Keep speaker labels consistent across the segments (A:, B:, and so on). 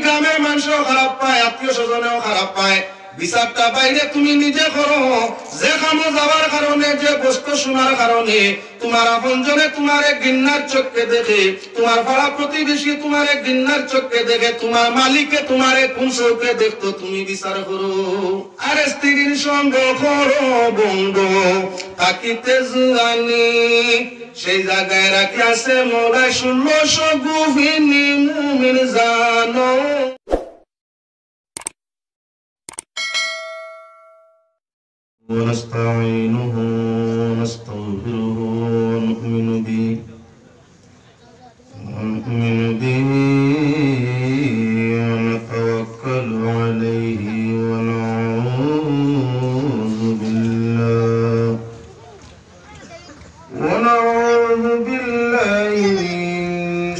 A: গ্রামের মানুষও খারাপ পায়, আত্মীয় স্বজনেও খারাপ পায়। বিচারটা বাইরে তুমি নিজে করো। যে খামো যাওয়ার কারণে, যে বস্তু শোনার কারণে তোমার আপনজনে তোমার ঘৃণার চোখে দেখে, তোমার পাড়া প্রতিবেশী তোমার ঘৃণার চোখে দেখে, তোমার মালিকে তোমার কোন চোখে দেখতো, তুমি বিচার করো। আর স্ত্রীর সঙ্গ করো বন্ধু থাকিতে জুয়ানি, সেই জায়গায় রাখিয়াছে মোরা 1600 গুহিনী মুমিন জানো। ونستعينه ونستغفره ونؤمن به ونتوكل عليه ونعوذ بالله من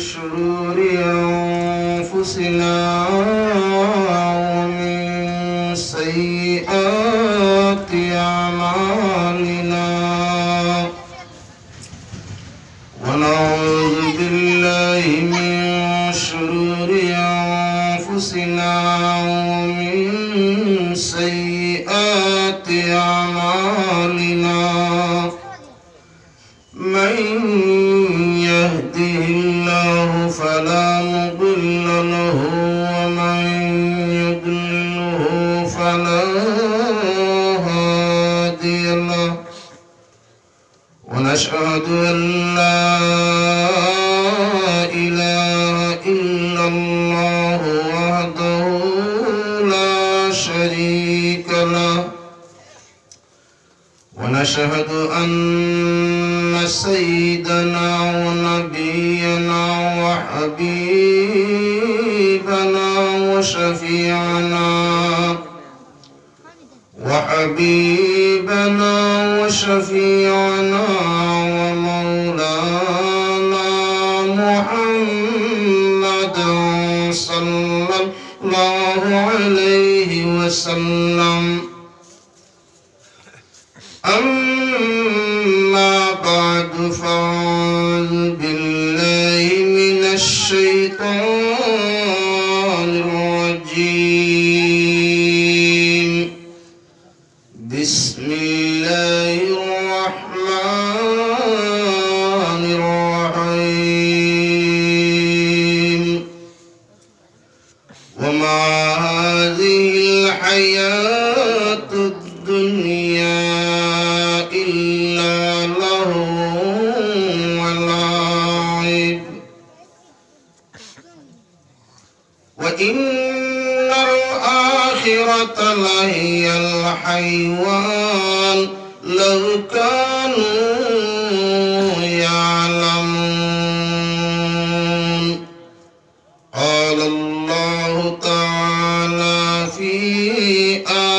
A: شرور أنفسنا ومن سيئات أعمالنا، ونعوذ بالله من شرور أنفسنا ومن سيئات أعمالنا، من يهده الله فلا مضل له ومن يضلله فلا هادي له، ونشهد أن لا إله إلا الله وحده لا شريك له، ونشهد أن سيدنا ونبينا وحبيبنا وشفيعنا ومولانا محمدا صلى الله عليه وسلم. أما بعد فأعوذ بالله من الشيطان الرجيم. بسم الله الرحمن الرحيم. وما هذه الحياة الدنيا إلا لهو ولعب، وإن الآخرة لهي الحيوان لو كانوا يعلمون. قال الله تعالى في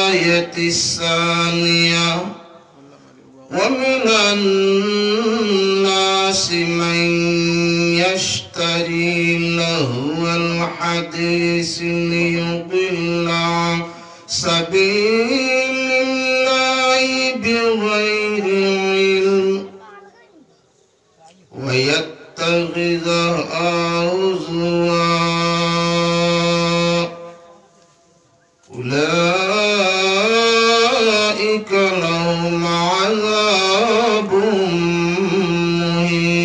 A: آية الثانية: ومن الناس من يشتري لهو الحديث ليضل عن سبيل الله بغير علم ويتخذها هزوا، أولئك لهم عذاب مهين.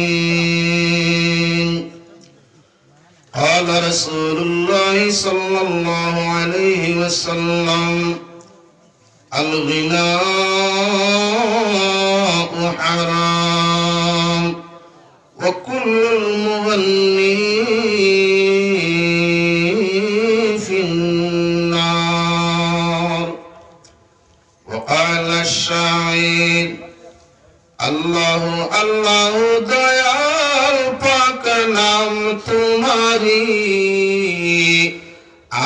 A: قال رسول الله صلى الله عليه وسلم: الغناء حرام وكل المغني في النار. وقال الشاعر: الله الله दयाल पाक नाम तुम्हारी,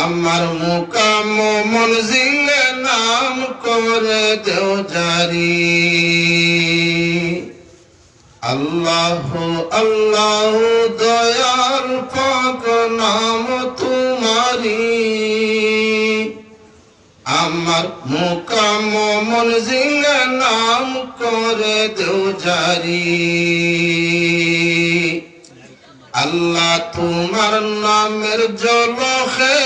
A: আমার মুকাম মনজিলে নাম করে দেও জারি। আল্লাহ আল্লাহ দয়াল পাক নাম তোমারি, আমার মুকাম মনজিলে নাম করে দেও জারি। আল্লাহ তোমার নামের জলখে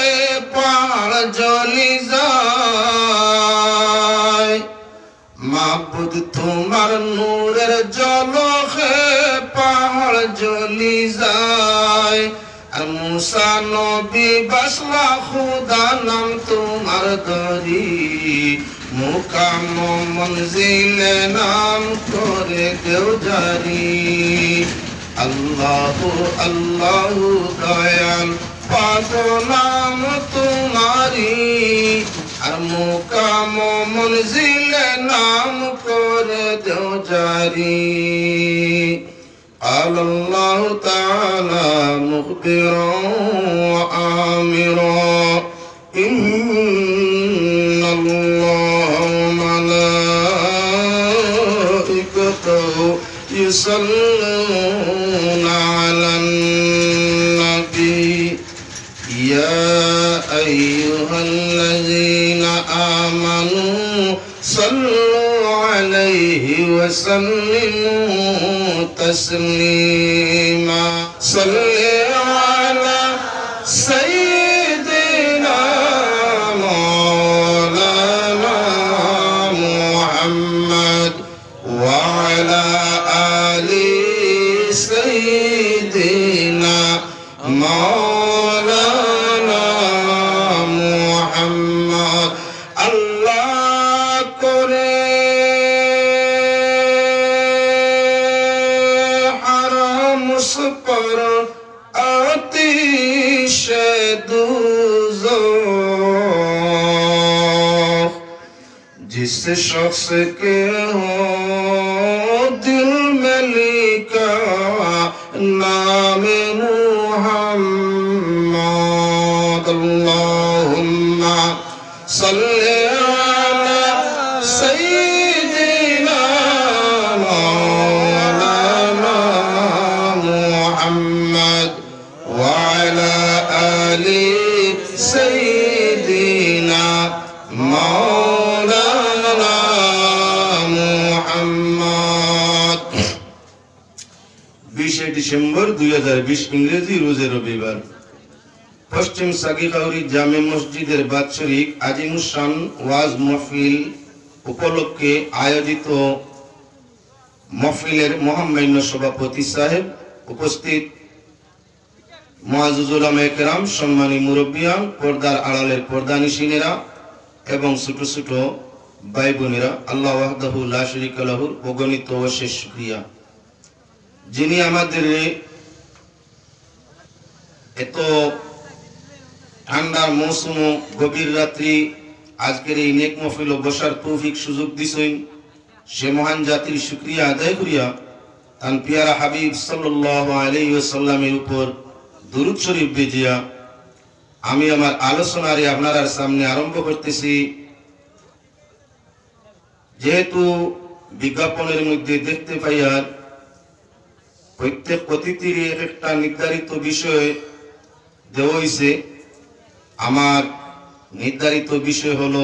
A: পাহাড় জ্বলি যায়, মাবুদ তোমার নূরের জলখে পাহাড় জ্বলি যায়। আর মুসা নবী বাসলা খুদা নাম তোমার ধরি, মুকাম মঞ্জিলে নাম করে দেও জারি। আল্লাহু আল্লাহু দয়াল পাক নাম তোমারি, আর মুকাম মঞ্জিলে নাম করে দেও জারি। قال الله تعالى مخبرا وآمرا إن الله وملائكته يصلون على النبي يا أيها الذين آمنوا صلوا عليه وسلموا تسليما صل على سيدنا مولانا محمد وعلى آل سيدنا مولانا محمد الله করে पर आतिश दोज़ख जिस शख्स के हो दिल में लिखा नाम मुहम्मद। अल्लाहुम्मा सल्ली अला सय्यिदिना मौलाना मुहम्मद वअला आलि सय्यिदिना मौलाना मुहम्मद। 20 ডিসেম্বর 2020 ইংরেজি রোজে রবিবার পশ্চিম সাগিকাউরি জামে মসজিদের বাৎসরিক আজিমুসান ওয়াজ মাহফিল উপলক্ষে আয়োজিত মাহফিলের মহামান্য সভাপতি সাহেব, উপস্থিত মুআজ্জিজ উলামায়ে কেরাম, সম্মানী মুরব্বিয়ান, পর্দার আড়ালের পর্দানিশিনেরা এবং ছোট ছোট ভাই বোনেরা, আল্লাহ ওয়াহদাহু লা শারীকা লাহুর অগণিত অশেষ শুকরিয়া, যিনি আমাদের এত ঠান্ডার মৌসুম গভীর রাত্রি আজকের এই নেক মাহফিল বসার তৌফিক সুযোগ দিছেন। সে মহান জাতির শুকরিয়া আদায় করিয়া তান পিয়ারা হাবিব সাল্লাল্লাহু আলাইহি ওয়াসাল্লামের উপর দুরূদ শরীফ বেজিয়া আমি আমার আলোচনারে আপনার সামনে আরম্ভ করতেছি। যেহেতু বিজ্ঞাপনের মধ্যে দেখতে পাই আর প্রত্যেক অতিথির একটা নির্ধারিত বিষয় দেওয়া হয়েছে, আমার নির্ধারিত বিষয় হলো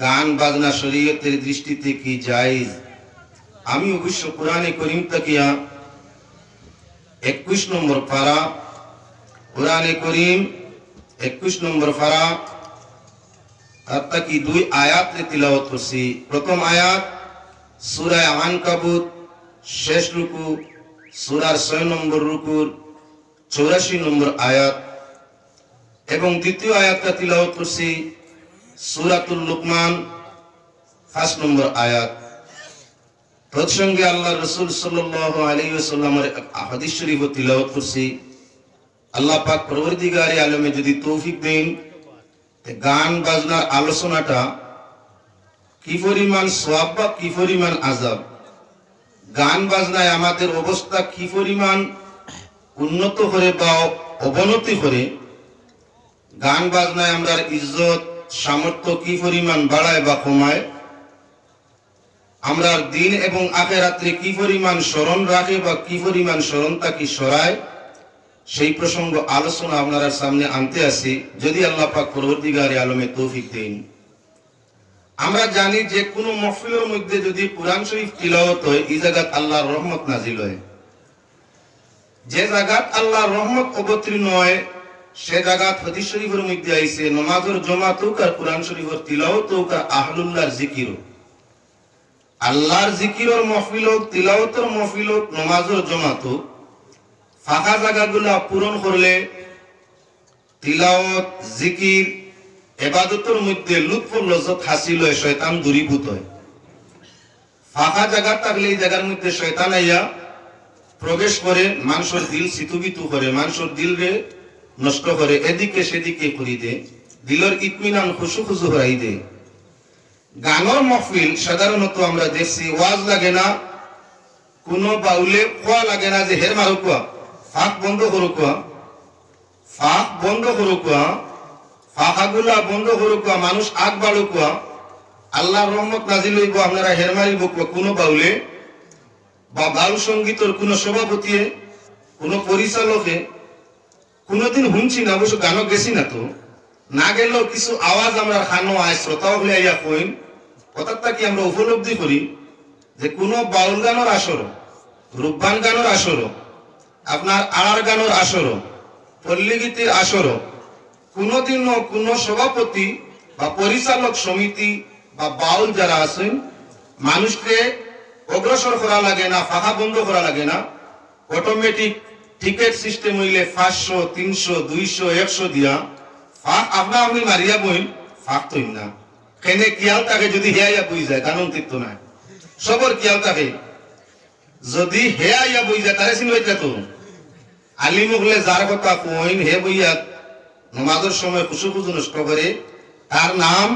A: গান বাজনা শরীয়তের দৃষ্টিতে কি জায়েজ। আমি অবশ্য কোরআনে করিম তাকিয়া 21 নম্বর পারা, কোরআনে করিম 21 নম্বর পারা তার তাকি 2 আয়াত তিলাওয়াত করছি। প্রথম আয়াত সূরা আনকাবুত শেষ রুকু, সূরার 6 নম্বর রুকুর 84 নম্বর আয়াত, এবং দ্বিতীয় আয়াতটা তিলাওয়াত করছি সূরাতুল লুকমান 5 নম্বর আয়াত। তৎসঙ্গে আল্লাহ রাসূল সাল্লাল্লাহু আলাইহি ওয়াসাল্লামের হাদিস শরীফ তিলাওয়াত করছি। আল্লাহ পাক পরওয়ারদিগারে আলমে যদি তৌফিক দেন, গান বাজনার আলোচনাটা কি পরিমাণ সওয়াব বা কি পরিমাণ আযাব, গান বাজনায় আমাদের অবস্থা কি পরিমাণ উন্নত করে বা অবনতি করে, গান বাজনায় আমরা ইজ্জত সামর্থ্য কি পরিমাণ বাড়ায় বা কমায়, আমরা দিন এবং আখিরাতে কি পরিমাণ স্মরণ রাখে বা কি পরিমাণ স্মরণ তাকে সরায়, সেই প্রসঙ্গ আলোচনা আপনার সামনে আনতে আসি, যদি আল্লাহ পাক পরওয়ারদিগারে আলমে তৌফিক দেন। আমরা জানি যে কোনো মাহফিলের মধ্যে যদি কোরআন শরীফ তিলাওয়াত হয়, এই জায়গাত আল্লাহর রহমত নাজিল হয়। যে জায়গাত আল্লাহর রহমত অবতীর্ণ হয় সে জায়গাত হাদিস শরীফের মধ্যে আইছে নামাজের জমাত হোক আর কোরআন শরীফের তিলাওয়াত হোক আর আহলুল্লাহর জিকির হোক, আল্লাহর জিকিরের মাহফিল হোক, তিলাওয়াতের মাহফিল হোক, নামাজের জমাত হোক, ফাঁকা জায়গাগুলা পূরণ করলে তিলাওয়াত জিকির ইবাদতের মধ্যে লুৎফ লজ্জত হাসিল হয়, শয়তান দূরীভূত হয়। ফাঁকা জায়গা থাকলে এই জায়গার মধ্যে শয়তান আইয়া প্রবেশ করে মানুষের দিল সিতুবিতু করে, মানুষের দিল রে নষ্ট করে, এদিকে সেদিকে করি দে, দিলের ইতমিনান খুশু খুশু হরাই দে। গানের মহফিল সাধারণত আমরা দেখছি ওয়াজ লাগে না, কোন বাউলে খোয়া লাগে না যে হের মারো কোয়া, ফাঁক বন্ধ করো কোয়া, ফাঁক বন্ধ করো কোয়া, ফাঁকাগুলা বন্ধ করো কোয়া, মানুষ আগ বাড়ো কোয়া, আল্লাহর রহমত নাজিল হইব আপনারা হের মারিব কোয়া। কোন বাউলে বা বাউল সঙ্গীতের কোন সভাপতি, কোন পরিচালকে কোনদিন শুনছি না, অবশ্য গানও গেছি না, তো না গেলেও কিছু আওয়াজ আমরা খানো আয় শ্রোতা হলে আইয়া কইন, কথাটা কি আমরা উপলব্ধি করি যে কোন বাউল গানের আসর, রূপবান গানের আসর, আপনার আড়ার গানের আসর, পল্লী গীতির আসর কোনদিনও কোন সভাপতি বা পরিচালক সমিতি বা বাউল যারা আছেন মানুষকে অগ্রসর করা লাগে না, ফাঁকা বন্ধ করা লাগে না, অটোমেটিক টিকেট সিস্টেম হইলে 500 300 200 100 দিয়া ফাঁক আপনা আপনি মারিয়া বইন, ফাঁক তৈন না কেনে কিয়াল তাকে যদি হেয়া বই যায় কানুন তীর্থ নাই সবর কিয়াল তাকে যদি হেয়া বই যায় তারে চিনি হইতে তো আলী মুগলে যার কথা কইন হে বইয়া নমাজের সময় খুশু খুশু নষ্ট করে, তার নাম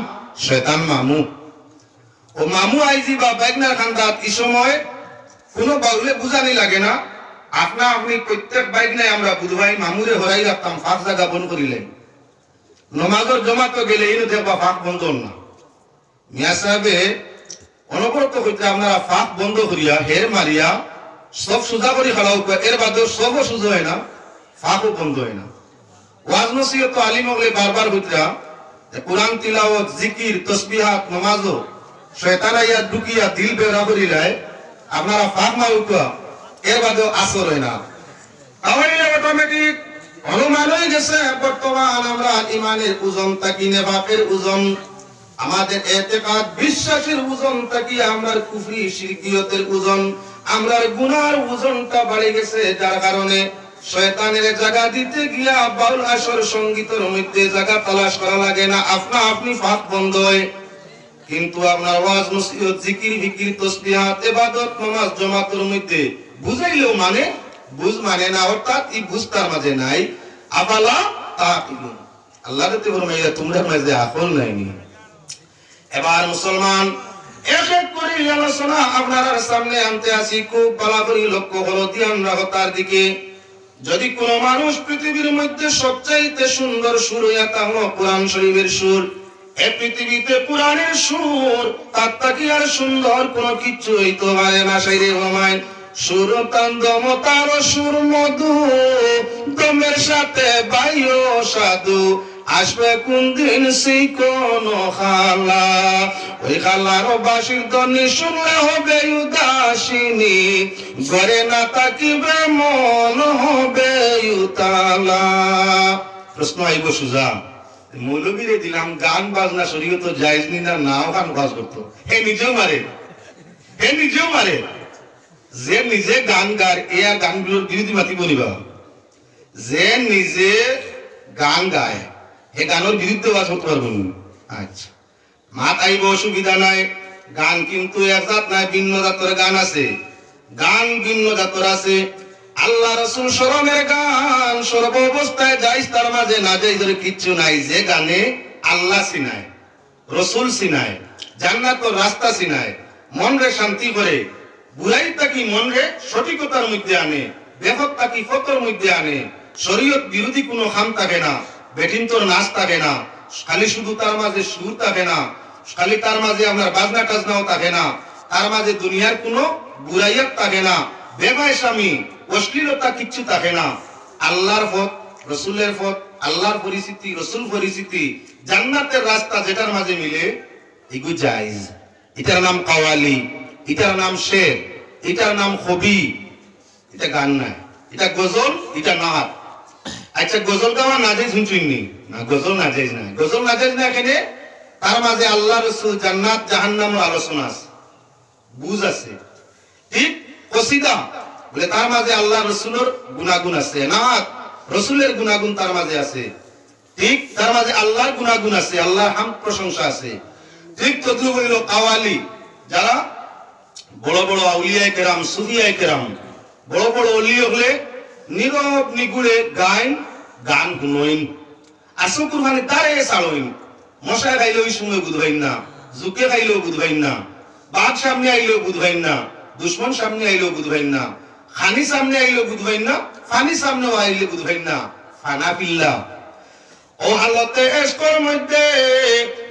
A: শয়তান মামু। ও মামু আইজি বা বাইকনার খান্দাত এই সময় কোনো বাউলে বুঝানি লাগে না, আপনা আপনি প্রত্যেক বাইক নাই আমরা বুধবাই মামুরে হরাই রাখতাম, ফাঁক জায়গা বন্ধ করিলেন নমাজের জমাতে গেলে এই দেখবা ফাঁক বন্ধ না। মিয়া সাহেবে অনবরত হইতে আপনারা ফাঁক বন্ধ করিয়া হের মারিয়া সব সোজা করে খেলাও, এর বাদে সবও সোজা হয় না, ফাঁকও বন্ধ হয় না। ওয়াজ নসিহত আলিম হলে বারবার হইতা কোরআন তিলাওয়াত জিকির তসবিহাত নামাজও শয়তান আইয়া ঢুকিয়া দিল বেরা করিলায় আপনারা ফাঁক মারুকা, এর বাদেও আসর হয় না। তাহলে অটোমেটিক অনুমান হয়ে গেছে বর্তমান আমরা ইমানের ওজন তাকি নেফাকের ওজন, আমাদের এতেকাদ বিশ্বাসের ওজন তাকি আমরা কুফরি শিরকিয়তের ওজন, আমরা গুনার ওজনটা বেড়ে গেছে, যার কারণে শয়তানের জায়গা দিতে গিয়া বাউল আসর সঙ্গীতের মধ্যে জায়গা তালাশ করা লাগে না, আপনা আপনি ফাঁক বন্ধ হয়। কিন্তু আপনার ওয়াজ নসিহত জিকির বিকির তসবিহাত ইবাদত নামাজ জামাতের মধ্যে বুঝাইলেও মানে বুঝ মানে না, অর্থাৎ এই বুঝ তার মাঝে নাই। আফালা তাকিলুন, আল্লাহ রাতে ফরমাইয়া তোমরা মাঝে আকল নাইনি। এবার মুসলমান এক এক করে আলোচনা আপনার সামনে আনতে আসি, খুব ভালো করে লক্ষ্য করো, ধ্যান রাখো তার দিকে। যদি কোন মানুষ পৃথিবীর মধ্যে সবচাইতে সুন্দর সুর হইয়া তা হলো কোরআন শরীফের সুর, এই পৃথিবীতে কোরআনের সুর তার তাকি আর সুন্দর কোন কিছু হইতে পারে না। সাইরে হমায় সুর তান্দম তার সুর মধু, দমের সাথে বায়ু সাধু, আসবে কোন দিন সেই কোন খালা, ওই খালার বাসির ধ্বনি শুনলে হবে উদাসিনী, ঘরে না থাকিবে মন হবে উতালা। প্রশ্ন আইব সুজা, মৌলবীরে দিলাম গান বাজনা শরীয়ত জায়েজ নি না, নাও গান বাজ করতো, হে নিজেও মারে, হে নিজেও মারে। যে নিজে গান গায় এ গানগুলোর বিরোধী মাতি বলিবা, যে নিজে গান গায় এ গানের বিরুদ্ধে বাজ করতে পারবো না। আচ্ছা মাত আইব অসুবিধা নাই, গান কিন্তু এক জাত নাই, ভিন্ন জাতের গান আছে, গান ভিন্ন জাতের আছে। আল্লাহ রাসূল স্মরণের গান সর্ব অবস্থায় জায়েজ, তার মাঝে না জায়েজের কিচ্ছু নাই। যে গানে আল্লাহ চিনায়, রাসূল চিনায়, জান্নাতের রাস্তা চিনায়, মন রে শান্তি করে, বুড়াই তাকি মন রে সঠিকতার মধ্যে আনে, বেফক তাকি ফতর মধ্যে আনে, শরীয়ত বিরোধী কোনো খাম থাকে না, বেঠিন্তর নাচ থাকে না, খালি শুধু তার মাঝে সুর থাকে না, খালি তার মাঝে আপনার বাজনা টাজনাও থাকে না, তার মাঝে দুনিয়ার কোনো বুড়াইয়াত থাকে না, বেবায় স্বামী অশ্লীলতা কিচ্ছু থাকে না। আল্লাহর পথ, রসুলের পথ, আল্লাহর পরিচিতি, রসুল পরিচিতি, জান্নাতের রাস্তা যেটার মাঝে মিলে এগু জায়েজ। এটার নাম কাওয়ালি, এটার নাম শের, এটার নাম কবি, এটা গান নাই। এটা গজল, এটা নাহাত। আচ্ছা গজল গাওয়া নাজাইজ শুনছুননি? না, গজল নাজাইজ না। গজল নাজাইজ না এখানে, তার মাঝে আল্লাহ রাসূল জান্নাত জাহান্নামের আলোচনা আছে, বুঝ আছে। ঠিক কসিদা বলে তার মাঝে আল্লাহ রাসূলের গুনাহগুণ আছে, নাহাত রাসূলের গুনাহগুণ তার মাঝে আছে। ঠিক তার মাঝে আল্লাহর গুনাহগুণ আছে, আল্লাহর হামদ প্রশংসা আছে। ঠিক তদ্রুপ হইল কাওয়ালি, যারা বড় বড় আউলিয়ায়ে কেরাম, সুফিয়ায়ে কেরাম, বড় বড় ওলি হলে নীরব নিগুড়ে গান শুনইন, আসু কুরবানি তারে চালইন। মশা খাইলেও ওই সময় বুঝবাইন না, জুকে খাইলেও বুঝবাইন না, বাঘ সামনে আইলেও বুঝবাইন না, দুশ্মন সামনে আইলেও বুঝবাইন না, খানি সামনে আইলেও বুঝবাইন না, ফানি সামনেও আইলে বুঝবাইন না। ফানা পিল্লা ও হালতে এসকর মধ্যে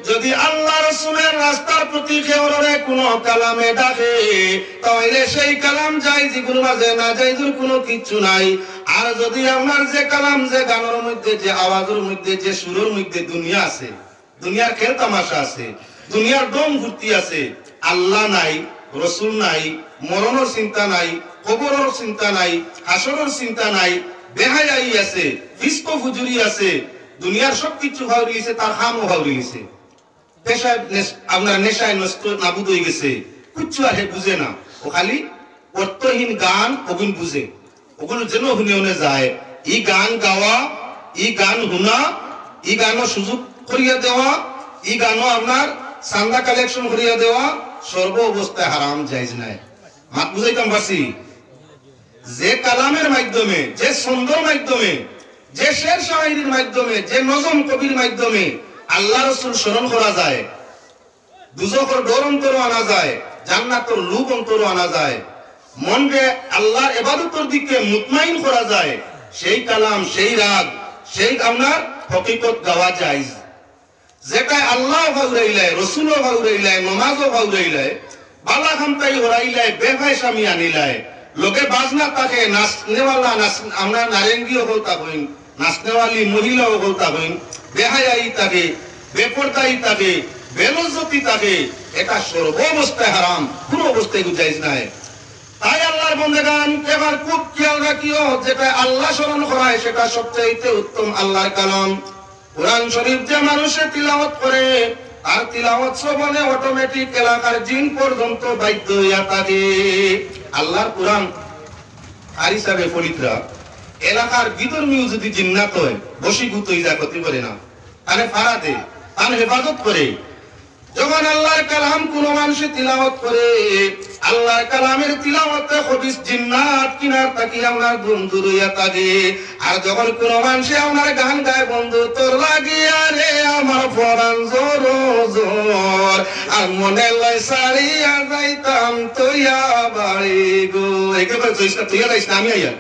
A: যদি আল্লাহ রাসূলের রাস্তার প্রতি কেউরে কোনো কালামে ডাকে, তাহলে সেই কালাম জায়েজ, যেগুলোর মাঝে না জায়েজের কোনো কিচ্ছু নাই। আর যদি আপনার যে কালাম, যে গানের মধ্যে, যে আওয়াজের মধ্যে, যে সুরের মধ্যে দুনিয়া আছে, দুনিয়ার খেল তামাশা আছে, দুনিয়ার দম ফুর্তি আছে, আল্লাহ নাই, রাসূল নাই, মরণের চিন্তা নাই, কবরের চিন্তা নাই, হাসরের চিন্তা নাই, বেহায়াই আছে, ফিস্ক ফুজুরি আছে, দুনিয়ার সবকিছু ভাউরি গেছে, তার হামও ভাউরি গেছে, পেশায় আপনার নেশায় নষ্ট নাবুদ হয়ে গেছে, কিচ্ছু আর বুঝে না। ও খালি অর্থহীন গান ওগুন বুঝে, ওগুলো যেন শুনে যায়। ই গান গাওয়া, ই গান শুনা, ই গানও সুযোগ করিয়া দেওয়া, ই গানও আপনার চান্দা কালেকশন করিয়া দেওয়া, সর্ব অবস্থায় হারাম, জায়েজ নাই। মাত বুঝাইতাম পারছি? যে কালামের মাধ্যমে, যে ছন্দর মাধ্যমে, যে শের শায়েরির মাধ্যমে, যে নজম কবির মাধ্যমে আল্লাহ রাসূল স্মরণ করা যায়, দুজখের ডর অন্তর আনা যায়, জান্নাতের লোভ অন্তর আনা যায়, মনকে আল্লাহর ইবাদতের দিকে মুতমাইন করা যায়, সেই কালাম, সেই রাগ, সেই আপনার হকিকত গাওয়া জায়েজ। যেটা আল্লাহ ভাউরাইলাই, রাসূলও ভাউরাইলাই, নামাজও ভাউরাইলাই, বালা খামতাই হরাইলাই, বেফায়সামি আনিলাই, লোকে বাজনা তাকে, নাচনেওয়ালা আমরা নারেঙ্গিও হল তাকইন, নাচনেওয়ালি মহিলাও হল তাকইন, বেহায়াই তাকে, বেপরদাই তাকে, বেলজ্জতি তাকে, এটা সর্ব অবস্থায় হারাম, কোন অবস্থায় জায়েজ নাই। তাই আল্লাহর বান্দাগণ এবার খুব খেয়াল রাখিও, যেটা আল্লাহ স্মরণ করায় সেটা সবচেয়ে উত্তম আল্লাহর কালাম। কোরআন শরীফ যে মানুষে তিলাওয়াত করে, আর তিলাওয়াত শ্রবণে অটোমেটিক এলাকার জিন পর্যন্ত বাধ্য হইয়া থাকে। আল্লাহর কোরআন আর হিসাবে ফরিদরা এলাকার বিধর্মীয় যদি জিন্নাত হয়, বশীভূত হয়ে যায়, ক্ষতি করে না, তাহলে ফাড়া দেয়, তার হেফাজত করে। যখন আল্লাহর কালাম কোন মানুষে তিলাওয়াত করে, আল্লাহর কালামের তিলাওয়াতে খবিস জিন্নাত কিনার তাকি আপনার বন্ধু রইয়া থাকে। আর যখন কোন মানুষে আপনার গান গায়, বন্ধু তোর লাগিয়া রে আমার পরাণ জোর জোর, আর মনে লয় সারিয়া যাইতাম তৈয়া বাড়ি গো, একেবারে জয়সা তৈয়া যাইস না, আমি আইয়া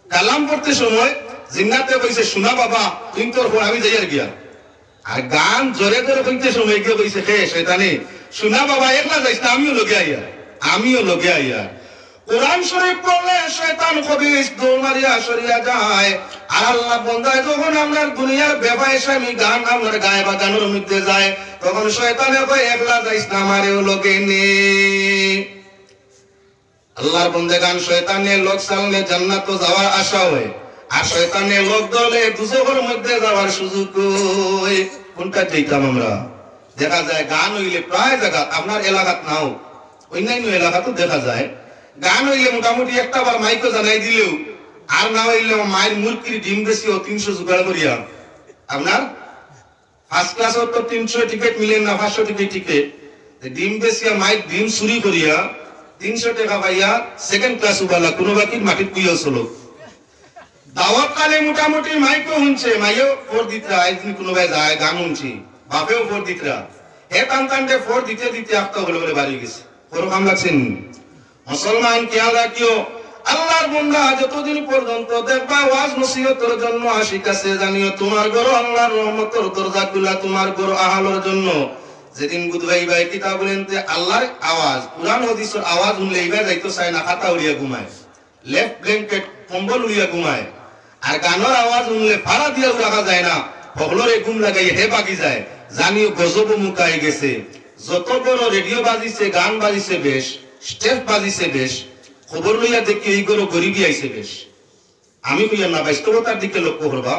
A: কালাম পড়তে সময় জিন্নাতে কইছে, শোনা বাবা তুই তোর আমি যাইয়ার গিয়া। আর গান জোরে জোরে কইতে সময় গিয়ে কইছে, হে শয়তানি, শোনা বাবা একলা যাইস না, আমিও লগে আইয়া, আমিও লগে আইয়া। কোরআন শরীফ পড়লে শয়তান খবিস দৌড় মারিয়া সরিয়া যায়। আর আল্লাহ বান্দায় যখন আপনার দুনিয়ার বেফায়সামি গান আপনার গায়ে বা গানের মধ্যে যায়, তখন শয়তানে কয় একলা যাইস না, আমারেও লগে নে। আল্লাহর বান্দাগান শয়তানের লোক চালনে জান্নাত যাওয়ার আশা হয়, আর শয়তানের লোক দলে দুজখের মধ্যে যাওয়ার সুযোগ হয়। কোনটা চাইতাম আমরা? দেখা যায় গান হইলে প্রায় জায়গা, আপনার এলাকাত নাও, অন্যান্য এলাকাতেও দেখা যায়, গান হইলে মোটামুটি একটা বার মাইকও জানাই দিলেও, আর না হইলে মায়ের মুরগির ডিম বেশি 300 জোগাড় করিয়া, আপনার ফার্স্ট ক্লাস তো 300 টিকিট মিলেন না, 500 টিকিট, ডিম বেশিয়া মায়ের ডিম চুরি করিয়া 300 টাকা পাইয়া সেকেন্ড ক্লাস উবালা, কোনো বাকি মাটির কুইয়া চলো। দাওয়াত কালে মোটামুটি মাইকও শুনছে, মাইও ফোর দিতরা, একদিন কোনো ভাই যায় গান শুনছি, বাপেও ফোর দিতরা, হে টানটানটে ফোর দিতে দিতে একটা বলে বলে বাড়ি গেছে। কোনো কাম লাগছেন? মুসলমান খেয়াল রাখিও, আল্লাহর বান্দা যতদিন পর্যন্ত দেখবা ওয়াজ নসিহতের জন্য আসিকাছে, জানিও তোমার ঘর আল্লাহর রহমতের দরজা খুলা, তোমার ঘর আহালের জন্য। যেদিন বুধবাই ভাই কিতাব বলেন আল্লাহর আওয়াজ, কোরআন হাদিসের আওয়াজ শুনলে এইবার যাইতো চায় না, খাতা উড়িয়া ঘুমায়, লেফট ব্ল্যাঙ্কেট কম্বল উড়িয়া ঘুমায়। আর গানের আওয়াজ শুনলে ফাড়া দিয়া রাখা যায় না, সকলরে ঘুম লাগাই হে বাকি যায়, জানিও গজব মুকাই গেছে। যত বড় রেডিও বাজিছে, গান বাজিছে বেশ, স্টেপ বাজিছে বেশ, খবর লইয়া দেখি এই গরো গরিবই আইছে বেশ। আমি কইয়া না, বাস্তবতার দিকে লক্ষ্য করবা,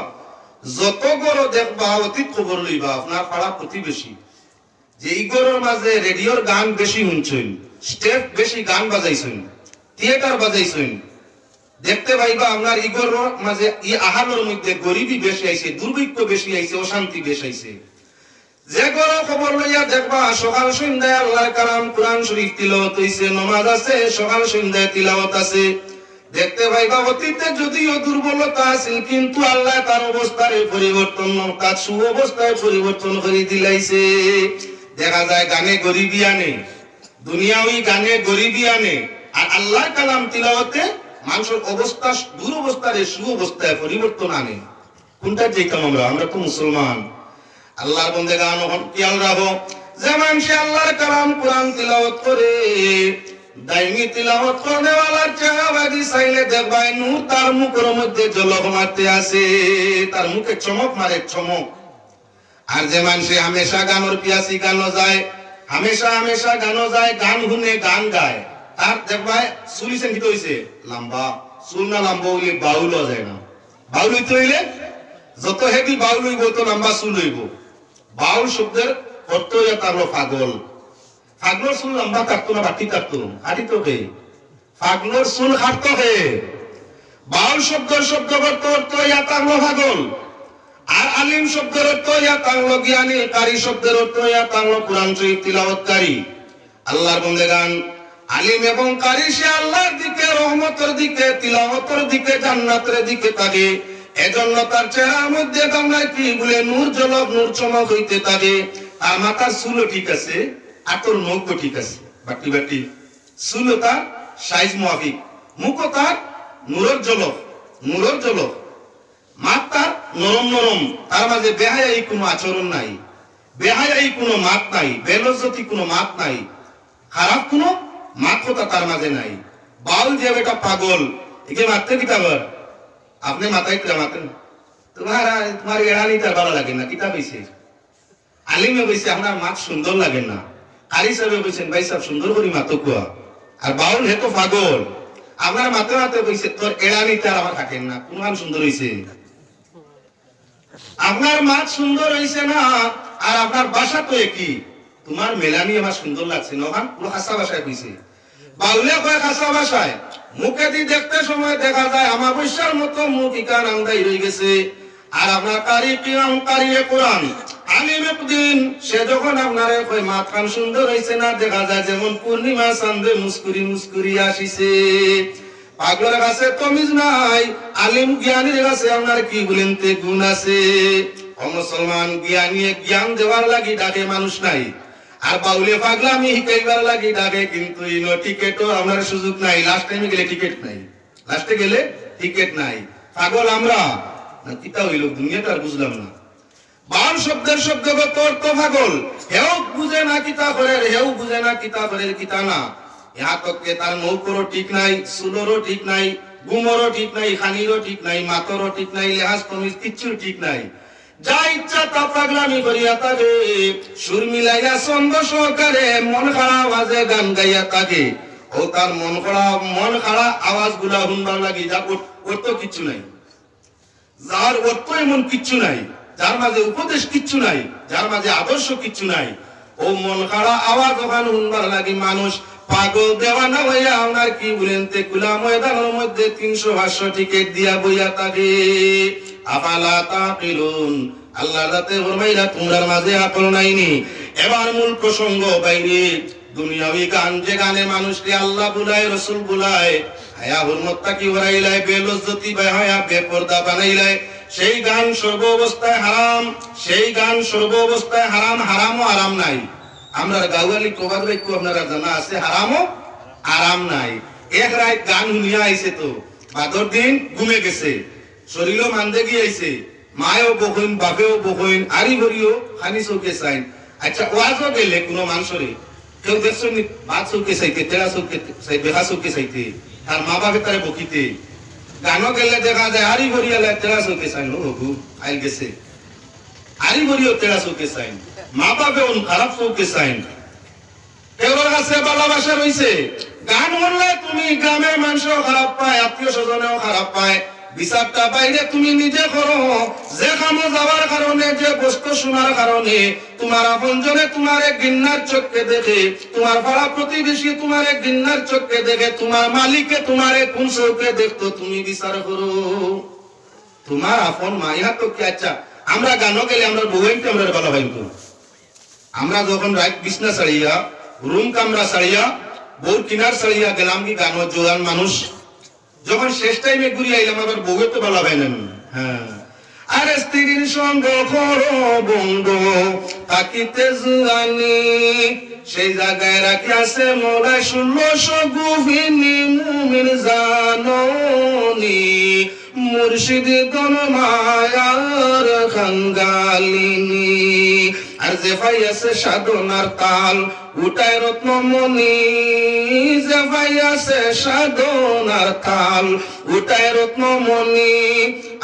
A: যত গরো দেখবা অতীত খবর লইবা আপনার পাড়া প্রতিবেশী যে এই গরোর মাঝে রেডিওর গান বেশি শুনছেন, স্টেপ বেশি গান বাজাইছেন, থিয়েটার বাজাইছেন, দেখতে পাইবা আপনার ইগোর মাঝে ই আহারের মধ্যে গরিবী বেশি আইছে, দুর্ভিক্ষ বেশি আইছে, অশান্তি বেশি আইছে। যে গরো খবর লইয়া দেখবা সকাল সন্ধ্যায় আল্লাহর কালাম কোরআন শরীফ তিলাওয়াত হইছে, নামাজ আছে, সকাল সন্ধ্যায় তিলাওয়াত আছে, দেখতে পাইবা অতীতে যদিও দুর্বলতা আছে কিন্তু আল্লাহ তার অবস্থার পরিবর্তন, তার সুঅবস্থায় পরিবর্তন করে দিলাইছে। দেখা যায় গানে গরিবী আনে, দুনিয়াওই গানে গরিবী আনে, আর আল্লাহর কালাম তিলাওয়াতে মানুষের অবস্থা দুরবস্থার সুঅবস্থায় পরিবর্তন আনে। কোনটা যেতাম আমরা তো মুসলমান। আল্লাহর বান্দাগান খেয়াল রাখো, যে মানুষ আল্লাহর কালাম কোরআন তিলাওয়াত করে, দাইমি তিলাওয়াত করেওয়ালার চেহারাবাদী চাইলে দেখবাই নূর তার মুখের মধ্যে ঝলক মারতে আছে, তার মুখে চমক মারে, চমক। আর যে মানুষে হামেশা গানের পিয়াসি গানো যায়, হামেশা হামেশা গানো যায়, গান শুনে গান গায়, তার দেখবাই চুলি চেঙ্কিত হয়েছে লম্বা, চুল না লম্বা হইলে বাউল যায় না। বাউল হইতে হইলে যত হেভি বাউল হইব তো লম্বা চুল হইব। বাউল শব্দের অর্থ তার পাগল। পাগলোর চুল লম্বা কাটতো না বাটি কাটতো, হাঁটি তো কে পাগলোর চুল কাটতো কে। বাউল শব্দের শব্দ অর্থ তার পাগল। আর আলিম শব্দের অর্থ তাংলো জ্ঞানী, কারি শব্দের অর্থ তাংলো কোরআন শরীফ তিলাওয়াতকারী। আল্লাহর বান্দাগান আলিম এবং কারি সে আল্লাহর দিকে, রহমতের দিকে, তিলাওয়াতের দিকে, জান্নাতের দিকে থাকে। এজন্য তার চেহারার মধ্যে বাংলায় কি বলে নূর ঝলক, নূর চমক হইতে থাকে। আর মাথার চুলও ঠিক আছে, আর তোর মুখও ঠিক আছে, বাটি বাটি চুলও তার সাইজ মাফিক, মুখও তার নূরের ঝলক, নূরের ঝলক, মাত তার নরম নরম, তার মাঝে বেহায়াই কোনো আচরণ নাই, বেহায়াই কোনো মাত নাই, বেলজ্জতি কোনো মাত নাই, খারাপ কোনো মাত কথা তার মাঝে নাই। বাউল যে বেটা পাগল, একে মারতে কিতাবার আপনি মাথায় কিরা মাতেন, তোমার এড়ানি তার ভালো লাগে না, কিতাব হয়েছে। আলিমে বলছে আপনার মাত সুন্দর লাগে না, কারি সাহেব বলছেন ভাই সাহেব সুন্দর করি মাতো কুয়া। আর বাউল হে তো পাগল, আপনার মাতে মাতে বলছে তোর এড়ানি তার আমার থাকেন না, কোন গান সুন্দর হয়েছে, আপনার মাত সুন্দর হয়েছে না, আর আপনার বাসা তো একই, তোমার মেলানি আমার সুন্দর লাগছে না, পুরো খাসা ভাষায় কইছে। বাউলে কয় খাসা ভাষায়, মুখে দিয়ে দেখতে সময় দেখা যায় আমাবস্যার মতো মুখ ইকান আন্দাই রয়ে গেছে। আর আপনার কারি কিরাম কারিয়ে কোরআন আলিম একদিন সে যখন আপনার কয় মাত খান সুন্দর হয়েছে না, দেখা যায় যেমন পূর্ণিমা চাঁদে মুস্কুরি মুস্কুরি আসিছে। পাগলের কাছে তমিজ নাই, আলিম জ্ঞানীর কাছে আপনার কি বলেন তে গুণ আছে। মুসলমান জ্ঞানী জ্ঞান দেওয়ার লাগি ডাকে মানুষ নাই, আর বাউলে পাগলামি শিখাইবার লাগি ডাকে, কিন্তু ইনো টিকেটও আমার সুযোগ নাই। লাস্ট টাইমে গেলে টিকেট নাই, লাস্টে গেলে টিকেট নাই। পাগল আমরা না কিতা হইল দুনিয়াটা আর বুঝলাম না। বাউল শব্দের শব্দগত অর্থ পাগল, হেও বুঝে না কিতা করে, হেও বুঝে না কিতা করে কিতা না। ইহা তককে তার নৌকরও ঠিক নাই, চুলরও ঠিক নাই, গুমরও ঠিক নাই, খানিরও ঠিক নাই, মাতরও ঠিক নাই, লেহাজ কমিজ কিচ্ছুর ঠিক নাই। যা ইচ্ছা তা পাগলামি করিয়া থাকে, সুর মিলাইয়া ছন্দ সহকারে মন খাড়া আওয়াজে গান গাইয়া থাকে। ও তার মন খাড়া আওয়াজ গুলা শুনবার লাগি যা অর্থ কিচ্ছু নাই, যার অর্থ এমন কিচ্ছু নাই, যার মাঝে উপদেশ কিচ্ছু নাই, যার মাঝে আদর্শ কিচ্ছু নাই। ও মন খাড়া আওয়াজ ওখানে শুনবার লাগি মানুষ পাগল দেওয়ানা হইয়া আপনার কি বলেন তে কুলা ময়দানের মধ্যে 300-500 টিকিট দিয়া বইয়া থাকে। আফালা তাকিলুন, আল্লাহ রাতে ফরমাইলা তোমরার মাঝে আকল নাইনি। এবার মূল প্রসঙ্গ বাইরে, দুনিয়াবি গান যে গানে মানুষকে আল্লাহ বুলায়, রসুল বুলায়, হায়া হুরমতটা কি ওরাইলায়, বেলজ্জতি বেহায়া বেপরদা বানাইলায়, সেই গান সর্ব অবস্থায় হারাম, সেই গান সর্ব অবস্থায় হারাম। হারামও আরাম নাই। আমরা গাওয়ালি প্রবাদ বাক্য আপনারা জানা আছে, হারামও আরাম নাই। এক রাত গান শুনিয়া আইছে তো বাদর দিন ঘুমে গেছে, শরীরও মান্দে গিয়েছে, মায়েও বকইন, বাপেও বকইন, আরি ভরিও খানি চৌকে চাইন। আচ্ছা ওয়াজও গেলে কোনো মানুষরে কেউ দেখছেন ভাত চৌকে চাইতে, তেরা চৌকে চাইতে, বেহা চৌকে চাইতে, তার মা বাপে তারে বকিতে। গানও গেলে দেখা যায় আরি ভরিয়ালে তেরা চৌকে চাইন, ও হবু আইল গেছে, আরি ভরিও তেরা চৌকে চাইন, মা বাপে খারাপ চৌকে চাইন। কেউর কাছে ভালোবাসা রয়েছে, গান শুনলে তুমি গ্রামের মানুষও খারাপ পায়, আত্মীয় স্বজনেও খারাপ পায়। বিচারটা বাইরে তুমি নিজে করো। যে খামো যাওয়ার কারণে, যে বস্তু শোনার কারণে তোমার আপনজনে তোমার এক ঘৃণার চোখকে দেখে, তোমার পাড়া প্রতিবেশী তোমার এক ঘৃণার চোখকে দেখে, তোমার মালিকে তোমার এক কোন চোখে দেখতো, তুমি বিচার করো। তোমার আপন মা ইহা তো কি। আচ্ছা আমরা গানও গেলে আমরা বউকে আমরা ভালো পাইতো। আমরা যখন রাত বিছনা ছাড়িয়া, রুম কামরা ছাড়িয়া, বউর কিনার ছাড়িয়া গেলাম কি গান জোয়ান মানুষ, যখন শেষ টাইমে ঘুরি আইলাম আবার বউয়ের তো ভালো হয় না। হ্যাঁ, আর স্ত্রীর সঙ্গ করো বন্ধু থাকিতে জুয়ানি, সেই জায়গায় রাখিয়াছে মোলা 1600 গুফিনি মুমিন জাননি, মুর্শিদ দন মায়ার খাঙ্গালিনী। আর যে ভাই আছে সাধনার তাল উঠায় রত্নমণি, যে ভাই আছে সাধনার তাল উঠায় রত্নমণি,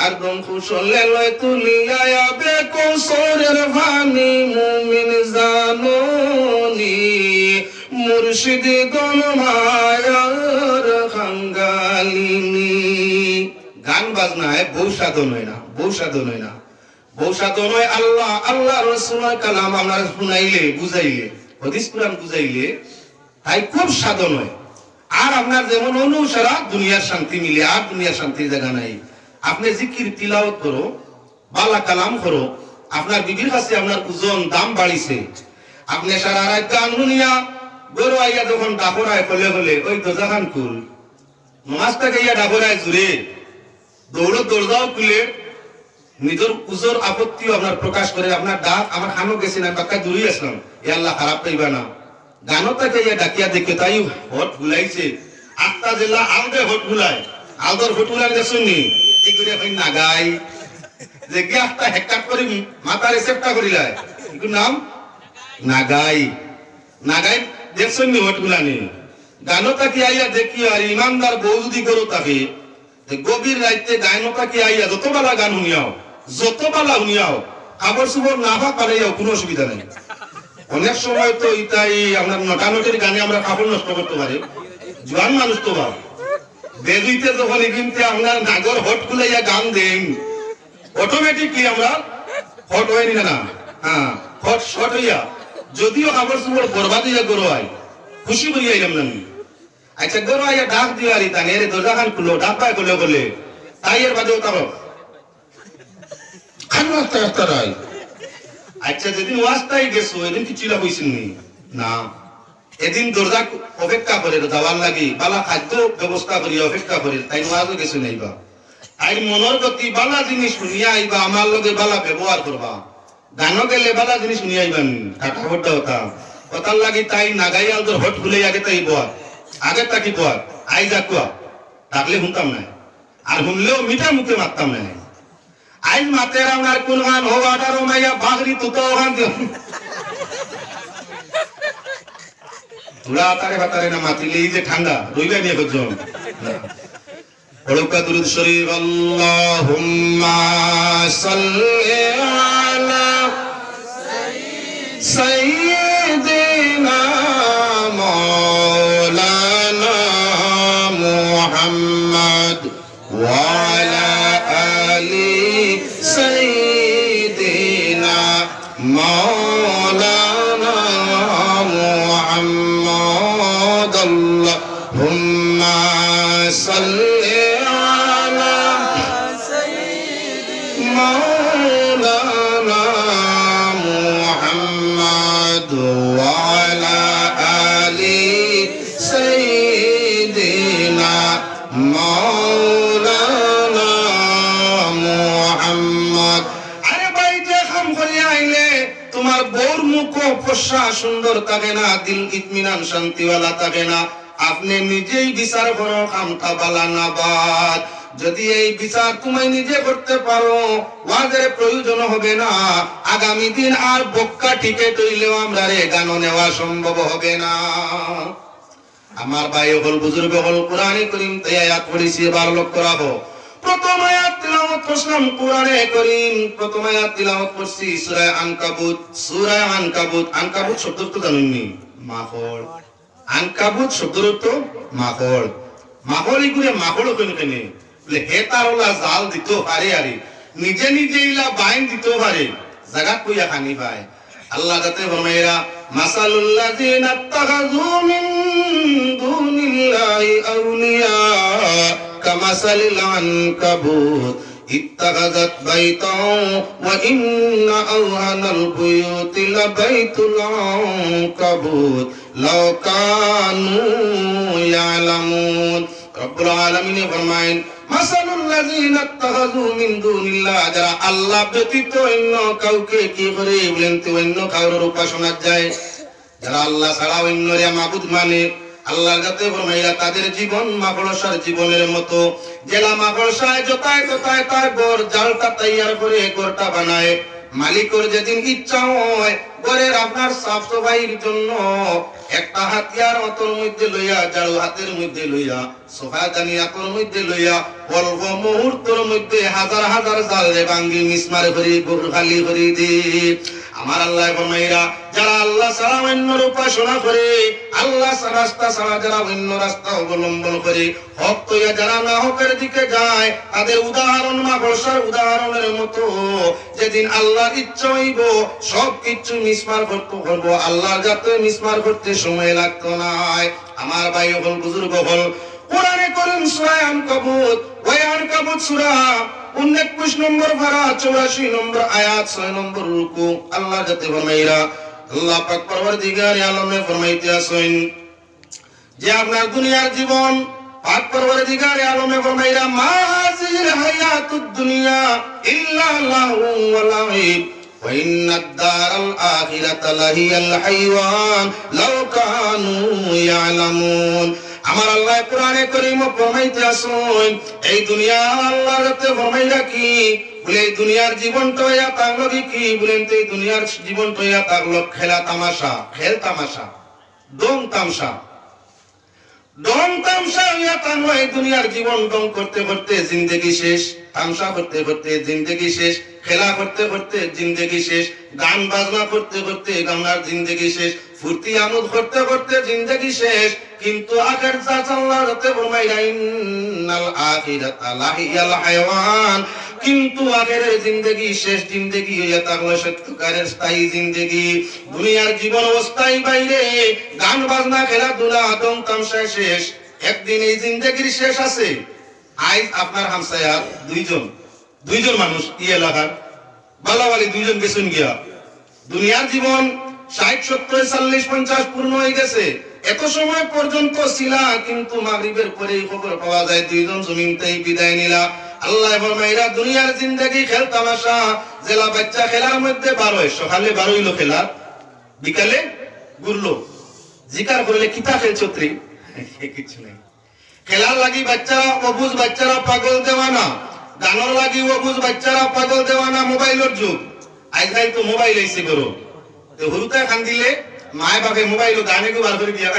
A: আর দম কুশলে লয় তুলিয়া আবে কৌশলের ভানি, মুমিন জাননি মুর্শিদ দন মায়ার খাঙ্গালিনী। গান বাজনা হয় বউ সাধন হয় না, বউ সাধন হয় না, বউ সাধন হয় আল্লাহ আল্লাহ রসুলের কালাম আমরা শুনাইলে বুঝাইলে, হাদিস কুরআন বুঝাইলে তাই খুব সাধন হয়। আর আপনার যেমন অনুসারা দুনিয়ার শান্তি মিলে, আর দুনিয়ার শান্তির জায়গা নাই। আপনি জিকির তিলাওয়াত করো, বালা কালাম করো, আপনার বিবির কাছে আপনার ওজন দাম বাড়িছে। আপনি সারা রাত গান শুনিয়া গরু আইয়া যখন ডাকরায় হলে হলে ওই দরজা খান খুল, নমাজটাকে ইয়া ডাকরায় জুড়ে দৌড় দরজাও খুলে নিজের উজোর আপত্তিও আপনার প্রকাশ করে, আপনার ডাক আমার খানো গেছে না বাক্কা দূরেই আসলাম, এ আল্লাহ খারাপ পাইবা না। গানও তাকে ইয়া ডাকিয়া দেখে তাই হট ভুলাইছে। 8টা জেলা আলদে হট ভুলায়, আলদর হট ভুলাই দেখুনি এই করে এখন নাগাই যে কি 8টা হেক্টার করে মাথা রিসেপ্টটা করিলায়, এগুলোর নাম নাগাই। নাগাই দেখছনি হট ভুলানি। গানও তাকে আইয়া দেখি আর ইমানদার বউ যদি করো তাকে গভীর রাইতে গায়নো তাকে আইয়া যতবেলা গান শুনিয়াও, যতবেলা শুনিয়াও কাপড় চুপড় না ভাগ পারাইয়াও কোনো অসুবিধা নেই। অনেক সময় তো ইতাই আপনার নটানটির গানে আমরা কাপড় নষ্ট করতে পারি, জোয়ান মানুষ তো ভাব বেজুইতে যখন কিন্তু আপনার নাগর হট খুলাইয়া গান দেন অটোমেটিকলি আমরা হট হয়নি না। হ্যাঁ, হট শর্ট হইয়া যদিও কাপড় চুপড় বরবাদ হইয়া গরো হয়, খুশি হইয়া আইলাম না। আচ্ছা গরো আইয়া ডাক দিওয়ারি তানে রে দরজা খান খুলো, ডাক পায় করলে বলে তাই এর বাদেও তার খান রাস্তা রায়। আচ্ছা যেদিন ওয়াজটাই গেছো এদিন কি চিলা হইছেন না, এদিন দরজা অপেক্ষা করে যাওয়ার লাগি বালা খাদ্য ব্যবস্থা করি অপেক্ষা করে, তাই ওয়াজও গেছো নাইবা। তাই মনের গতি বালা জিনিস শুনিয়া আইবা, আমার লগে বালা ব্যবহার করবা। গানও গেলে বালা জিনিস শুনিয়া আইবান, কাটা হটা হতা কথার লাগি তাই নাগাই আলদর হট খুলে আগে তাই বল, আগে তাকি বল আই যা কুয়া ডাকলে শুনতাম না, আর শুনলেও মিঠা মুখে মারতাম না। আইন মাতে আপনার কোন গান হো আটারো মাইয়া বাগরি তুতো গান দিও তুলা তারে বাতারে না মাতিলে এই যে ঠান্ডা রইবা নিয়ে করজন পড়ুকা দুরূদ শরীফ। আল্লাহুম্মা সাল্লি আলা সাইয়্যিদিনা মাওলানা মুহাম্মদ ওয়া আলা আলি সাইয়্যিদিনা মাওলানা মুহাম্মদ। আল্লাহুম্মা সাল্লি আলা সাইয়্যিদিনা মাওলানা মুহাম্মদ ওয়া আলা আলি সাইয়্যিদিনা মাওলানা মুহাম্মদ। আরে ভাই যে কাম করে আইলে তোমার বউর মুখ ফর্সা সুন্দর থাকে না, দিল ইতমিনান শান্তিওয়ালা থাকে না। আপনি নিজেই বিচার করো কামটা বালা না বাদ। যদি এই বিচার তুমি নিজে করতে পারো ওয়াজের প্রয়োজন হবে না। আগামী দিন আর বক্কা টিকেট হইলেও আমরা রে গান নেওয়া সম্ভব হবে না। আমার ভাই হল বুজুর্গ হল কোরআনে করিম তাই আয়াত পড়েছি, এবার লক্ষ্য রাখো। প্রথম আয়াত তিলাওয়াত করলাম কোরআনে করিম, প্রথম আয়াত তিলাওয়াত করছি সূরা আনকাবুত। সূরা আনকাবুত, আনকাবুত শব্দ তো জানেননি, মাকড়। আনকাবুত শব্দের তো মাকড়, মাকড়ি করে মাকড় কেন কেন বলে হে তারলা জাল দিতে পারে আরে নিজে নিজে ইলা বাইন দিতে পারে জায়গা কইয়া খানি পায়। আল্লাহ যাতে ফরমাইরা মাসালুল্লাযিনা আত্তাখাযু মিন দুনিল্লাহি আউলিয়া কামাসালিল আনকাবুত اتخذت بيتا وإن أوهن البيوت لبيت العنكبوت لو كانوا يعلمون رب العالمين فرمائن مثل الذين اتخذوا من دون الله যারা আল্লাহ ব্যতীত অন্য কাউকে কি করে বলেন তো অন্য কারোর উপাসনা যায়, যারা আল্লাহ ছাড়া অন্যরে মাবুদ মানে আল্লাহর কাছে ফরমাইয়া তাদের জীবন মাকড়সার জীবনের মতো। জেলা মাকড়সায় যতায় ততায় তার ঘর জালটা তৈয়ার করে ঘরটা বানায়, মালিকের যেদিন ইচ্ছা হয় ঘরের আপনার সাফ সাফাইয়ের জন্য একটা হাতিয়ার হাতের মধ্যে লইয়া, জাড়ু হাতের মধ্যে লইয়া, সোফা জানি হাতের মধ্যে লইয়া অল্প মুহূর্তের মধ্যে হাজার হাজার জালে ভাঙ্গি মিসমার করে ঘর খালি করে দি। আমার আল্লাহ ফরমাইরা যারা আল্লাহ ছাড়া অন্যর উপাসনা করে, আল্লাহ রাস্তা ছাড়া যারা অন্য রাস্তা অবলম্বন করে, হক তৈয়া যারা না হকের দিকে যায়, তাদের উদাহরণ মাকড়সার উদাহরণের মতো। যেদিন আল্লাহর ইচ্ছা হইব সব কিছু মিসমার করতে করবো, আল্লাহর যাতে মিসমার করতে সময় লাগতো না। আমার ভাই হল বুজুর্গ হল কোরআনে কারীম সূরা আনকাবুত, ওই আনকাবুত সূরা 29 নম্বর পারা 84 নম্বর আয়াত 6 নম্বর রুকু। আল্লাহ যাতে ফরমাইরা আল্লাহ পাক পরওয়ারদিগারে আলমে ফরমাইতে আছেন যে আপনার দুনিয়ার জীবন পাক পরওয়ারদিগারে আলমে ফরমাইরা মা হাযিল হায়াতুদ দুনিয়া ইল্লা লাহু ওয়া লাইব ওয়া ইন্নাদ দারাল আখিরাতা লাহিয়াল হাইওয়ান লাউ কানু ইয়ালামুন। আমার আল্লাহ কোরআনে কারীম ফরমাইতে আছেন এই দুনিয়া আল্লাহর রাতে ফরমাইরা কি বলে এই দুনিয়ার জীবনটা ইয়া তাগলো কি বলেন তো এই দুনিয়ার জীবনটা ইয়া তাগলো খেলা তামাশা, খেল তামাশা, ডং তামসা, ডং তামসা ইয়া তাগলো এই দুনিয়ার জীবন ডং করতে করতে জিন্দেগি শেষ, তামসা করতে করতে জিন্দেগি শেষ, খেলা করতে করতে জিন্দেগি শেষ, গান বাজনা করতে করতে গানার জিন্দেগি শেষ, ফুর্তি আমোদ করতে করতে জিন্দেগি শেষ। কিন্তু আখের আল্লাহ রাতে ফরমাইরা ইন্নাল আখিরাতা লাহিয়াল হায়াওয়ান, কিন্তু আখেরের জিন্দেগি শেষ জিন্দেগি হইয়া থাকলো সত্যকারের স্থায়ী জিন্দেগি। দুনিয়ার জীবন অস্থায়ী বাইরে, গান বাজনা খেলাধুলা দম তামসা শেষ, একদিন এই জিন্দেগির শেষ আছে। আজ আপনার হামসায়া দুইজন মানুষ এই এলাকার বালাওয়ালি দুইজন বেসুন গিয়া দুনিয়ার জীবন 60 70 40 50 পূর্ণ হয়ে গেছে, এত সময় পর্যন্ত ছিলা, কিন্তু মাগরিবের পরে খবর পাওয়া যায় দুইজন জমিনতেই বিদায় নিলা। আল্লাহ ফরমাইরা দুনিয়ার জিন্দেগি খেল তামাশা, জেলা বাচ্চা খেলার মধ্যে 12 সকালে 12 হইলো খেলা, বিকালে ঘুরলো, জিকার করলে কিতা খেল ছত্রি কিছু নেই। খেলার লাগি বাচ্চারা অবুজ, বাচ্চারা পাগল দেওয়ানা, গানের লাগি অবুজ, বাচ্চারা পাগল দেওয়ানা। মোবাইলের যুগ, আজকাল তো মোবাইল আইছে করো, তো হুরুতে খান দিলে মায় বাপে মোবাইল গানে বার করে দিয়া।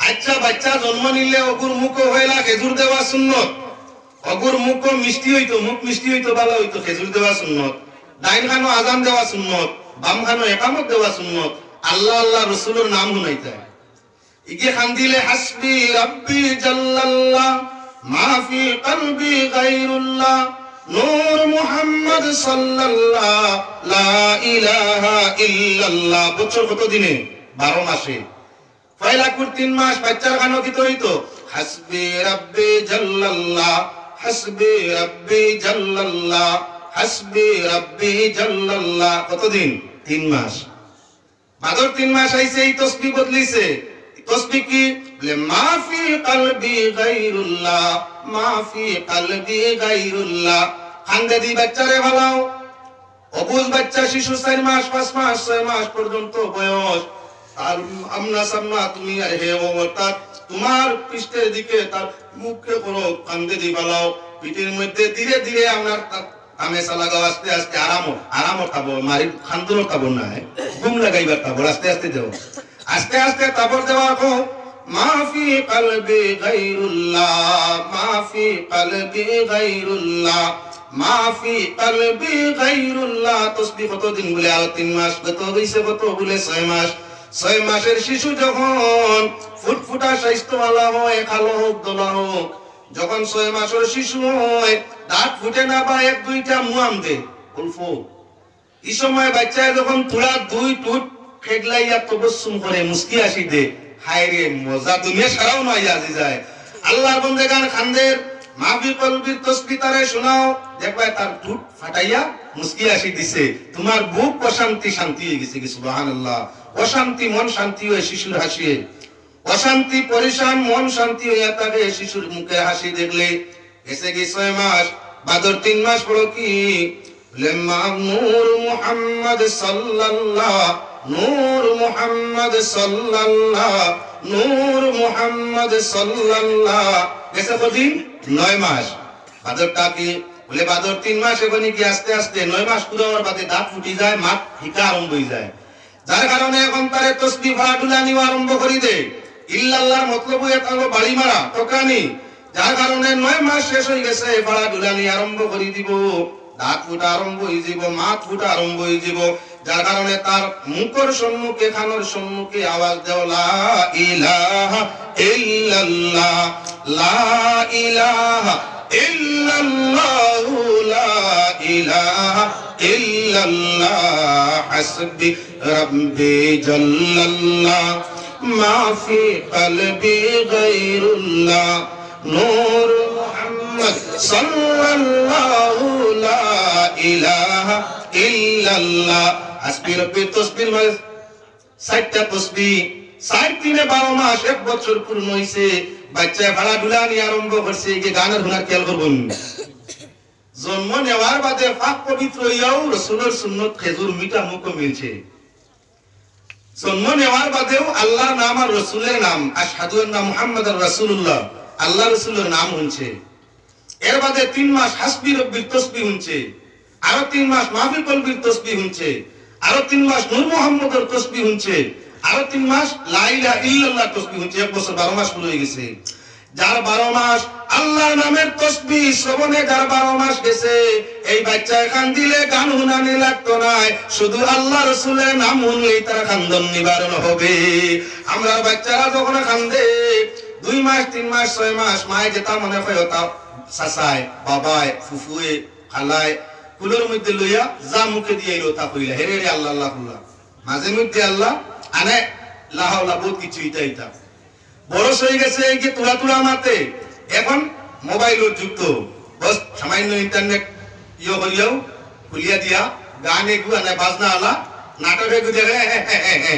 A: আচ্ছা বাচ্চা জন্ম নিলে অগুর মুখ হইলা খেজুর দেওয়া সুন্নত, অগুর মুখ মিষ্টি হইতো, মুখ মিষ্টি হইতো ভালো হইতো, খেজুর দেওয়া সুন্নত। ডাইন খানো আজান দেওয়া সুন্নত, বাম খানো একামত দেওয়া সুন্নত। আল্লাহ আল্লাহ রসুলের নাম শুনাইতে ইকে খান দিলে হাসবি রাব্বি জাল্লাল্লাহ মা ফি কলবি গায়রুল্লাহ নূর মুহাম্মদ সাল্লাল্লাহ লা ইলাহা ইল্লাল্লাহ। বছর কত দিনে? 12 মাসে। পয়লা কুর 3 মাস বাচ্চার গানও কি হইতো হাসবি রাব্বি জাল্লাল্লাহ, হাসবি রাব্বি জাল্লাল্লাহ, হাসবি রাব্বি জাল্লাল্লাহ। কতদিন? 3 মাস। বাদর 3 মাস আইছে এই তাসবিহ বদলিছে। তাসবিহ কি? বলে মা ফি কলবি গায়রুল্লাহ, মা ফি কলবি গায়রুল্লাহ। খান্দে দি বাচ্চারে ভালাও, অবুজ বাচ্চা শিশু 4 মাস 5 মাস 6 মাস পর্যন্ত বয়স, আর আমনা সামনা তুমি আর হে অবতার তোমার পৃষ্ঠের দিকে তার মুখকে করো, কান্দে দি ভালাও, পিঠের মধ্যে ধীরে ধীরে আপনার তামেসা লাগাও, আস্তে আস্তে আরামও খাবো, মারি খান্দুরও খাবো না, ঘুম লাগাইবার খাবো, আস্তে আস্তে দেবো, আস্তে আস্তে তারপর দেওয়া রাখো। মাফি কলবি গায়রুল্লাহ, মাফি কলবি গায়রুল্লাহ, মাফি কলবি গায়রুল্লাহ। তাসবিহ কত দিন? বলে 3 মাস। কত হইছে? কত? বলে 6 মাস। 6 মাসের শিশু যখন ফুটফুটা স্বাস্থ্যওয়ালা হয়, কালো হোক দোলা হোক, যখন 6 মাসের শিশু হয়, দাঁত ফুটে না বা 1-2টা মুয়াম দে অল্প, এই সময় বাচ্চায় যখন তুলা 2 টুট খেগলাইয়া তবসুম করে মুস্কি আসি দে, হায় রে মজা দুনিয়া সারাও নয় আজি যায়। আল্লাহর বন্দেগান খানদের মাহফিল কলবির তাসবিহ তারে শোনাও, দেখবা তার টুট ফাটাইয়া মুস্কি আসি দিছে, তোমার বুক অশান্তি শান্তি হয়ে গেছে কি সুবহানাল্লাহ। অশান্তি মন শান্তি হয়ে শিশুর হাসিয়ে, অশান্তি পরিশান মন শান্তি হইয়া থাকে শিশুর মুখে হাসি দেখলে। এসে কি 6 মাস, বাদর 3 মাস পড়ো কি নূর মুহাম্মদ সাল্লাল্লাহ, নূর মুহাম্মদ সাল্লাল্লাহ, নূর মুহাম্মদ সাল্লাল্লাহ। এসে কদিন 9 মাস। বাদরটা কি বলে বাদর 3 মাস এখনই কি আস্তে আস্তে 9 মাস পুরো হওয়ার বাদে দাঁত ফুটি যায়, মাঠ হিকা আরম্ভ হয়ে যায়, যার কারণে এখন তারে তসবিহ ফাড়াডুলা নিও আরম্ভ করি দে। ইল্লাল্লাহর মতলব এটা হলো বাড়ি মারা টকানি, যার কারণে 9 মাস শেষ হয়ে গেছে, ফাড়াডুলা নিয়ে আরম্ভ করি দিব, দাঁত ফুটা আরম্ভ হয়ে যাব, মাথ ফুটা আরম্ভ হয়ে যাব, যার কারণে তার মুখের সম্মুখে খানোর সম্মুখে আওয়াজ দেও লা ইলাহা ইল্লাল্লাহ, লা ইলাহা ইল্লাল্লাহু, লা ইলাহা ইল্লাল্লাহ, হাসবি রাব্বি জাল্লাল্লাহ, মা ফি কলবি গায়রুল্লাহ, নূর মুহাম্মদ সাল্লাল্লাহু, লা ইলাহা ইল্লাল্লাহ। হাসবি রাব্বি তাসবিহ 60টা তাসবিহ, 60 12 মাস 1 বছর পূর্ণ হইছে, বাচ্চা ভাড়া ঢুলা নিয়ে আরম্ভ করছে। এই যে গানের হুনার খেয়াল করবেন, জন্ম নেওয়ার বাদে পাক পবিত্র হইয়াও রাসূলের সুন্নত খেজুর মিঠা মুখে মিলছে। জন্ম নেওয়ার বাদেও আল্লাহর নাম আর রাসূলের নাম, আশহাদু আন্না মুহাম্মাদার রাসূলুল্লাহ, আল্লাহ রাসূলের নাম হচ্ছে। এর বাদে 3 মাস হাসবি রাব্বির তাসবিহ হচ্ছে, আরো 3 মাস মাহফিল কলবির তাসবিহ হচ্ছে, আরো 3 মাস নূর মুহাম্মদের তাসবিহ হচ্ছে, আরো 3 মাস লা ইলাহা ইল্লাল্লাহ তাসবিহ হচ্ছে। 1 বছর 12 মাস পুরো হয়ে গেছে। যার 12 মাস আল্লাহর নামের তাসবিহ শ্রবণে যার 12 মাস গেছে, এই বাচ্চা কান দিলে গান হুনানি লাগতো না, শুধু আল্লাহ রাসূলের নাম শুনলেই তার কান্দন নিবারণ হবে। আমরা বাচ্চারা যখন কান্দে 2 মাস 3 মাস 6 মাস মায়ে যেটা মনে হয় ওটা চাচায় বাবায় ফুফুয়ে খালায় কুলের মধ্যে লইয়া যা মুখে দিয়ে এলো তা কইলা হেরে রে আল্লাহ আল্লাহ আল্লাহ, মাঝে মধ্যে আল্লাহ আনে লা হাওলা বহুত কিছু ইটা ইটা। বরস হয়ে গেছে এই যে তুলা তুলা মাতে, এখন মোবাইলের যুক্ত, বস সামান্য ইন্টারনেট করিয়াও খুলিয়া দিয়া গান এগু আনে বাজনা আলা নাটক এগু দেখে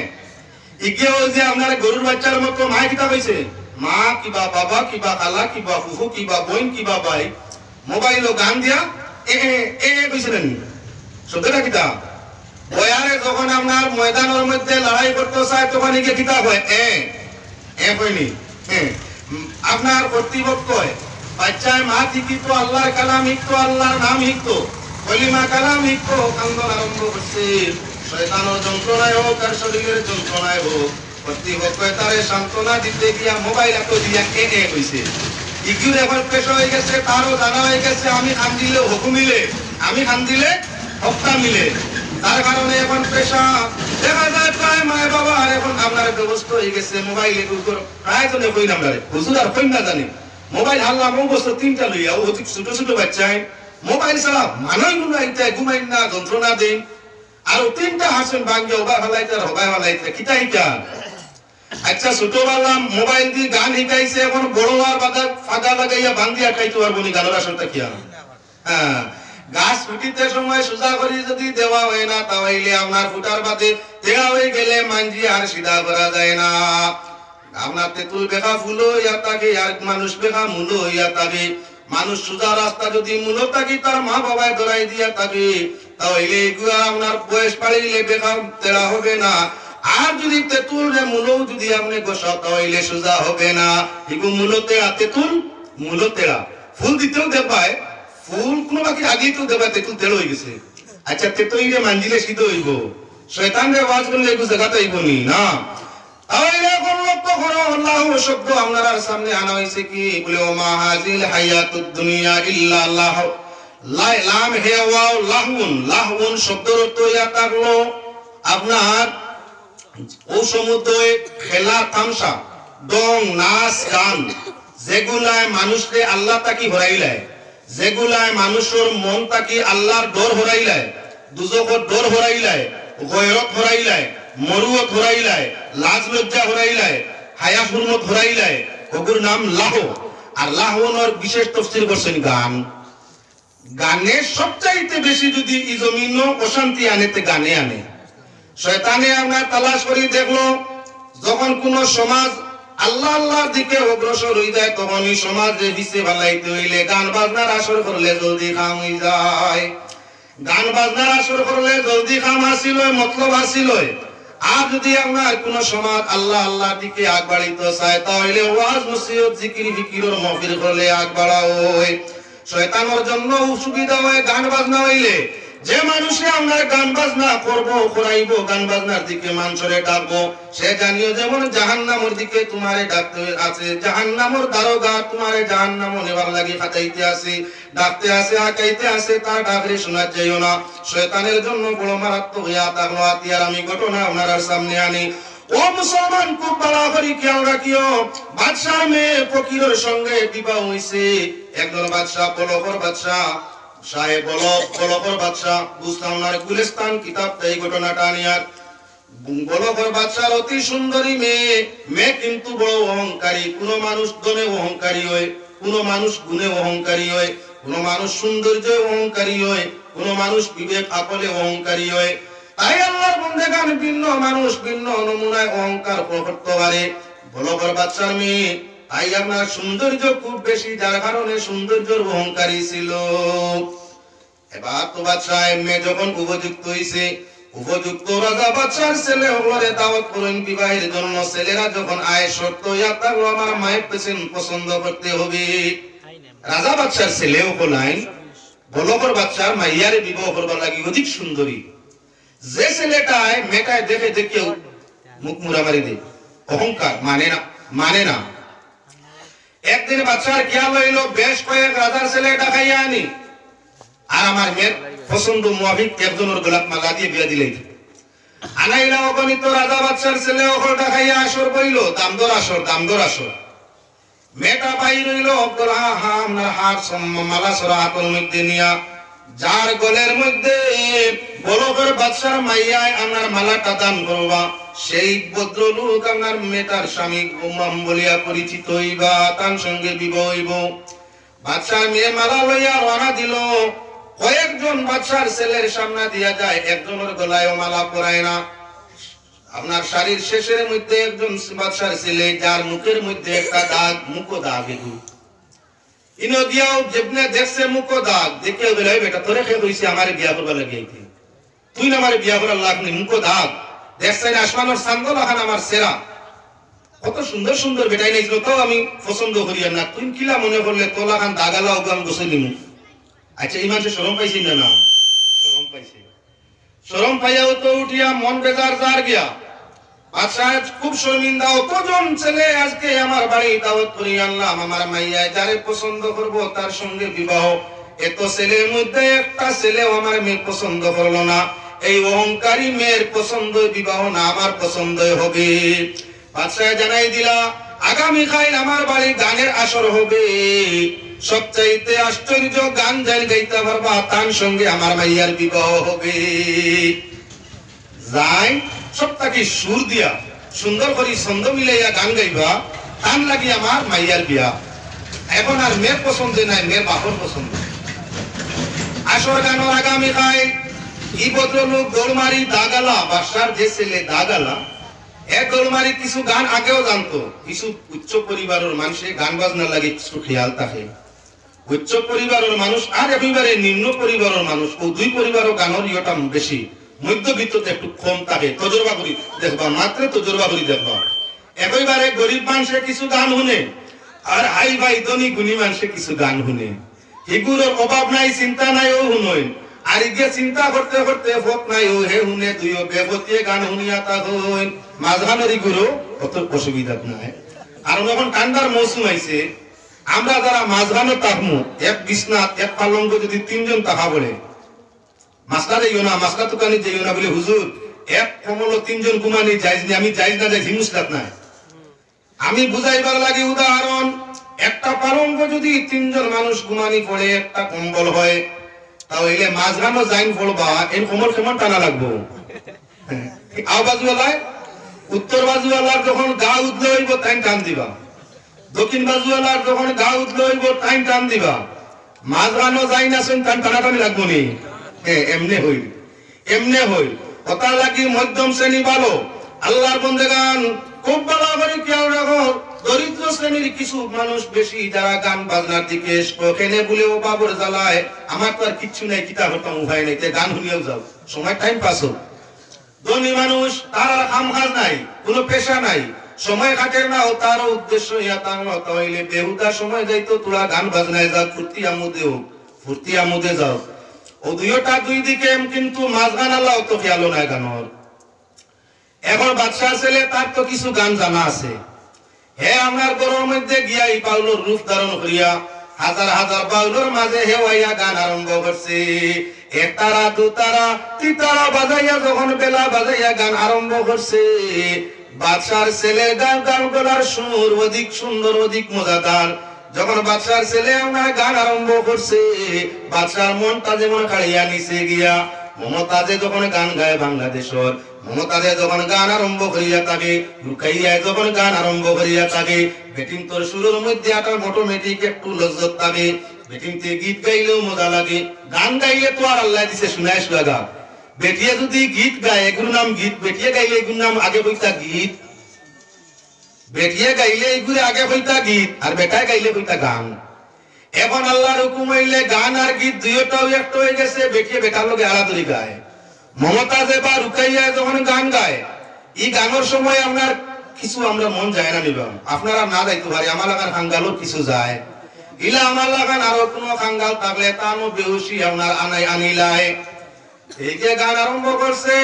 A: ইগিয়েও যে আপনার গরুর বাচ্চার মতো মায় কিতা হয়েছে, মা কিবা বাবা কিবা খালা কিবা ফুফু কিবা বোন কিবা ভাই মোবাইলও গান দিয়া কইছিলেন শব্দটা কিতা বয়ারে যখন আপনার ময়দানের মধ্যে লড়াই করতে চায় তখন এগিয়ে কিতা হয় কইনি আপনার কর্তৃপক্ষ বাচ্চায় মা শিখিত আল্লাহর কালাম শিখতো, আল্লাহর নাম শিখতো, কলিমা কালাম শিখতো, কান্দন আরম্ভ করছে। শয়তানের যন্ত্রণায় হোক আর শরীরের যন্ত্রণায় হোক, কর্তৃপক্ষ তারে সান্ত্বনা দিতে গিয়া মোবাইল এত দিয়া কইছে। ইগুর এখন পেশ হয়ে গেছে, তারও জানা হয়ে গেছে আমি খান দিলে হুকুম মিলে, আমি খান দিলে হত্যা মিলে। তার কারণে এখন পেশা দেখা যায় প্রায় মায় বাবা আর এখন আপনার ব্যবস্থা হয়ে গেছে মোবাইলে প্রায় জনে কই নামদারে হুজুর আর কই না জানি মোবাইল হাল্লা বছর 3টা লইয়া ও ছোট ছোট বাচ্চায় মোবাইল ছাড়া মানাই গুনাইতে ঘুমাই না যন্ত্রণা দেন, আর 3টা হাসেন ভাঙ্গে ওবা ফেলাইতে আর হবাই ফেলাইতে কিতাই কা। আচ্ছা ছোটবেলা মোবাইল দিয়ে গান শিখাইছে, এখন বড় হওয়ার বাদে ফাঁকা লাগাইয়া বান্ধিয়া খাইতে পারবো নি গানের আসলটা কি? হ্যাঁ, গাছ ফুটিতে সময় সোজা করি যদি দেওয়া হয় না তাহলে আপনার ফুটার বাদে দেওয়া হয়ে গেলে মাঞ্জি আর সিধা করা যায় না। আপনার তেঁতুল বেখা ফুলো ইয়া থাকে আর মানুষ বেখা মূলো ইয়া থাকে, মানুষ সোজা রাস্তা যদি মূলো থাকি তার মা বাবায় ধরাই দিয়া থাকে তাহলে এগুলা আপনার বয়স পাড়িলে বেখা তেরা হবে না। আর যদি তেঁতুল রে মূলো যদি আপনি গোসা তাহলে সোজা হবে না। এগুলো মূলো তেরা, তেঁতুল মূলো তেরা, ফুল দিতেও দেবায় ফুল কোনো বাকি আগেই তো দেবা তেঁতুল তেল হয়ে গেছে। আচ্ছা তেঁতুল রে মাঞ্জিলে সিদ্ধ হইব, শয়তান রে ওয়াজ করলে এগুলো জায়গাতে হইব নি না। তাহলে কোন লক্ষ্য করো আল্লাহ শব্দ আপনার সামনে আনা হয়েছে কি বলে ও মা হাজিল হায়াতুদ দুনিয়া ইল্লা আল্লাহ লাম হে ওয়াও লাহুন, লাহুন শব্দের অর্থ ইয়া থাকলো আপনার ও সমুদ্রে খেলা তামসা ডং নাচ গান যেগুলায় মানুষকে আল্লাহ তাকি হরাইলায়, যেগুলায় মানুষের মন তাকি আল্লাহর ডর হরাইলায়, দুজখর ডর হরাইলায়, গয়রত হরাইলায়, মরুয়ত হরাইলায়, লাজ লজ্জা হরাইলায়, হায়া হুরমত হরাইলায়, ওগুর নাম লাহ। আর লাহনের বিশেষ তফসির করছেন গান। গানের সবচাইতে বেশি যদি এই জমিন অশান্তি আনেতে গানে আনে। শয়তানে আমরা তালাশ করি দেখলো যখন কোন সমাজ আল্লাহ আল্লাহর দিকে অগ্রসর হয়ে যায় তখন এই সমাজে বিছে ভালাইতে হইলে গান বাজনার আসর করলে জলদি কাম হয়ে যায়। গান বাজনার আসর করলে জলদি কাম আসিল, মতলব আসিল। আর যদি আপনার কোন সমাজ আল্লাহ আল্লাহর দিকে আগ বাড়িতে চায় তাহলে ওয়াজ নসিহত জিকির ফিকিরের মাহফিল করলে আগ বাড়াও। শয়তানের জন্য সুবিধা হয় গান বাজনা হইলে। যে মানুষে আমরা গান বাজনা করবো করাইবো, গান বাজনার দিকে মানুষরে ডাকবো, সে জানিও যেমন জাহান্নামের দিকে তোমারে ডাকতে আছে, জাহান্নামের দারোগা তোমারে জাহান্নাম নেবার লাগি খাটাইতে আছে, ডাকতে আছে, আঁকাইতে আছে, তার ডাকরে শোনা যাইও না। শয়তানের জন্য বড় মারাত্মক হইয়া থাকলো হাতিয়ার। আমি ঘটনা ওনার সামনে আনি। ও মুসলমান, খুব ভালো করে খেয়াল রাখিও, বাদশাহ মেয়ে ফকিরের সঙ্গে বিবাহ হইছে। একজন বাদশাহ, বলকর বাদশাহ, সাহেব বলকর বাদশাহ, বুঝলাম না গুলিস্তান কিতাব এই ঘটনাটা নিয়ার। বলকর বাদশার অতি সুন্দরী মেয়ে, মেয়ে কিন্তু বড় অহংকারী। কোন মানুষ ধনে অহংকারী হয়, কোন মানুষ গুণে অহংকারী হয়, কোন মানুষ সৌন্দর্যে অহংকারী হয়, কোন মানুষ বিবেক আকলে অহংকারী হয়। তাই আল্লাহর বন্দেগান ভিন্ন মানুষ ভিন্ন নমুনায় অহংকার করতে পারে। বলকর বাদশার মেয়ে তাই আপনার সৌন্দর্য খুব বেশি, যার কারণে সৌন্দর্যের অহংকারী ছিল। এবার তো বাদশাহ মেয়ে যখন উপযুক্ত হয়েছে, উপযুক্ত রাজা বাদশার ছেলে ওগুলোরে দাওয়াত করেন বিবাহের জন্য। ছেলেরা যখন আয় শর্ত ইয়া থাকলো আমার মায়ের পেছন পছন্দ করতে হবে। রাজা বাদশার ছেলেও বলাই বলকর বাদশার মাইয়ারে বিবাহ করবার লাগি অধিক সুন্দরী। যে ছেলেটায় মেয়েটায় দেখে দেখেও মুখ মুড়ামারি দেয়, অহংকার মানে না। একদিন বাদশার খেয়াল হইল বেশ কয়েক রাজার ছেলে ডাকাইয়া আনি, আর আমার মেয়ের পছন্দ মুআফিক একজনের গোলাপ মালা দিয়ে বিয়া দিলেই আনাইলা। অগণিত রাজা বাদশার ছেলে ওখানে ডাকাইয়া আসর বইল, দামদর আসর। মেয়েটা বাইর হইল, আপনার হাত মালা সরা হাতের মধ্যে নিয়া, যার গলের মধ্যে বলকের বাদশার মাইয়ায় আপনার মালাটা দান করবা, সেই ভদ্রলোক আপনার মেয়েটার স্বামী গোমাম বলিয়া পরিচিত হইবা, তার সঙ্গে বিবাহ হইব। বাদশার মেয়ে মালা লইয়া রওনা দিল। কয়েকজন বাদশার ছেলের সামনে দিয়া যায়, একজনের গলায় মালা পরায় না। আপনার শাড়ির শেষের মধ্যে একজন বাদশার ছেলে, যার মুখের মধ্যে একটা দাগ, মুখ দাগ। ইনো দিয়াও যেমনে দেখছে মুখ দাগ, দেখে বলে বেটা তোরে খেয়ে হইছে আমার বিয়া করবা লাগিয়ে, তুই না আমার বিয়া করার লাগ নেই, মুখ দাগ দেখছেন আসমানের চান্দল এখন আমার সেরা, কত সুন্দর সুন্দর বেটাই নাইছিল তো আমি পছন্দ করি না, তুই কিলা মনে করলে তোলা খান দাগালা ওগান বসে নিমু। আচ্ছা এই মানুষের শরম পাইছি না? না শরম পাইছে। শরম পাইয়াও তো উঠিয়া মন বেজার যার গিয়া আচ্ছা খুব শর্মিন্দা, কতজন ছেলে আজকে আমার বাড়ি দাওয়াত করি আনলাম, আমার মাইয়া যারে পছন্দ করব তার সঙ্গে বিবাহ, এত ছেলের মধ্যে একটা ছেলেও আমার মেয়ে পছন্দ করলো না। এই অহংকারী মেয়ের পছন্দ বিবাহ না আমার পছন্দই হবে। বাদশাহ জানাই দিলা আগামী কাল আমার বাড়ি গানের আসর হবে, সবচাইতে আশ্চর্য গান যাই গাইতে পারবা তার সঙ্গে আমার মাইয়ার বিবাহ হবে। যাই সবটাকে সুর দিয়া সুন্দর করে ছন্দ মিলাইয়া গান গাইবা, তান লাগি আমার মাইয়ার বিয়া। এখন আর মেয়ের পছন্দ নাই, মেয়ের বাপর পছন্দ। আসর গানোর আগামী কাল ই ভদ্রলোক দৌড়মারি দাগালা, বাদশার যে ছেলে দাগালা এ দৌড়মারি কিছু গান আগেও জানতো। কিছু উচ্চ পরিবারের মানুষের গান বাজনা লাগে কিছু খেয়াল থাকে। উচ্চ পরিবারের মানুষ আর একেবারে নিম্ন পরিবারের মানুষ, ও দুই পরিবারের গানের ইয়েটা বেশি, মধ্যবিত্ততে একটু কম থাকে। তজরবা করি দেখবা, মাত্র তজরবা করি দেখবা। একেবারে গরিব মানুষে কিছু গান শুনে, আর হাই ভাই ধনী গুণী মানুষে কিছু গান শুনে। এগুলোর অভাব নাই, চিন্তা নাই, ও শুনই। আর গিয়ে চিন্তা করতে করতে ভোগ নাই, ও হে শুনে দুইও বেগতিয়ে গান শুনিয়া তা হইন মাঝখানের এগুলো অত অসুবিধা নাই। আর যখন ঠান্ডার মৌসুম আইছে, আমরা যারা মাঝখানে থাকবো, এক বিছনাত এক পালঙ্গ যদি তিনজন থাকা বলে, মাসলা যাইও না, মাসলা দোকানে যাইও না বলে হুজুর এক কমল তিনজন ঘুমানি জায়েজ নেই, আমি জায়েজ না জায়েজ মুসলাত না। আমি বুঝাইবার লাগে উদাহরণ, একটা পালঙ্ক যদি তিনজন মানুষ ঘুমানি পড়ে একটা কম্বল হয়, তাহলে মাঝখানো জাইন পড়বা এই কম্বল কেমন টানা লাগবো? আও বাজুয়ালায় উত্তর বাজুয়ালার যখন গা উঠলে হইব তাই টান দিবা, দক্ষিণ বাজুয়ালার যখন গা উঠলে হইব তাই টান দিবা, মাঝখানো যাই না শুন টান টানাটানি লাগবো নি? এমনে হই, এমনে হই। কথা লাগি মধ্যম শ্রেণী ভালো, আল্লাহর বন্দেগান খুব ভালো করে খেয়াল রাখো। দরিদ্র শ্রেণীর কিছু মানুষ বেশি যারা গান বাজনার দিকে শোকেনে বলেও বাবর জ্বালায়, আমার তো আর কিচ্ছু নাই, কিতাব হতাম উপায় নাই, গান শুনিয়েও যাও, সময় টাইম পাস হোক। ধনী মানুষ তার আর কাম কাজ নাই, কোনো পেশা নাই, সময় কাটের না, ও তার উদ্দেশ্য হইলে বেহুদা সময় যাইতো তোরা গান বাজনায় যাও, ফুর্তি আমোদে হোক, ফুর্তি আমোদে যাও। ও দুইটা দুই দিকে, কিন্তু মাঝখান আল্লাহ তো খেয়াল নাই গানর। এখন বাদশাহ ছেলে তার তো কিছু গান জানা আছে, হে আমার গরুর মধ্যে গিয়া এই বাউলোর রূপ ধারণ করিয়া হাজার হাজার বাউলোর মাঝে হেওয়াইয়া গান আরম্ভ করছে। একতারা দুতারা তিতারা বাজাইয়া যখন বেলা বাজাইয়া গান আরম্ভ করছে, বাদশার ছেলে গান গান গলার সুর অধিক সুন্দর অধিক মজাদার। যখন বাদশার ছেলে আমার গান আরম্ভ করছে, বাদশার মনটা যেমন কাড়িয়া নিচে গিয়া মমতাজে যখন গান গায় বাংলাদেশের, মমতাজে যখন গান আরম্ভ করিয়া থাকে, রুকাইয়ায় যখন গান আরম্ভ করিয়া থাকে, বেটিং তোর সুরের মধ্যে একটা অটোমেটিক একটু লজ্জত থাকে, বেটিংতে গীত গাইলেও মজা লাগে। গান গাইলে তো আর আল্লাহ দিছে শুনাইস লাগা, বেটিয়ে যদি গীত গায় এগুলোর নাম গীত, বেটিয়ে গাইলে এগুলোর নাম আগে কইতা গীত, বেটিয়ে গাইলে এগুলো আগে কইতা গীত, আর বেটায় গাইলে কইতা গান। এখন আল্লাহর হুকুম হইলে গান আর গীত দুইটাও একটা হয়ে গেছে, বেটিয়ে বেটার লগে আলাদা গায়। মমতাজে বা রুকাইয়া যখন গান গায়, এই গানের সময় আপনার কিছু আমরা মন যায় না নিবাম, আপনারা না যাইতে পারি, আমার লাগার খাঙ্গালও কিছু যায়, ইলা আমার লাগান আরো কোনো খাঙ্গাল থাকলে তানো বেহুশি আপনার আনাই আনিলায়। এই যে গান আরম্ভ করছে,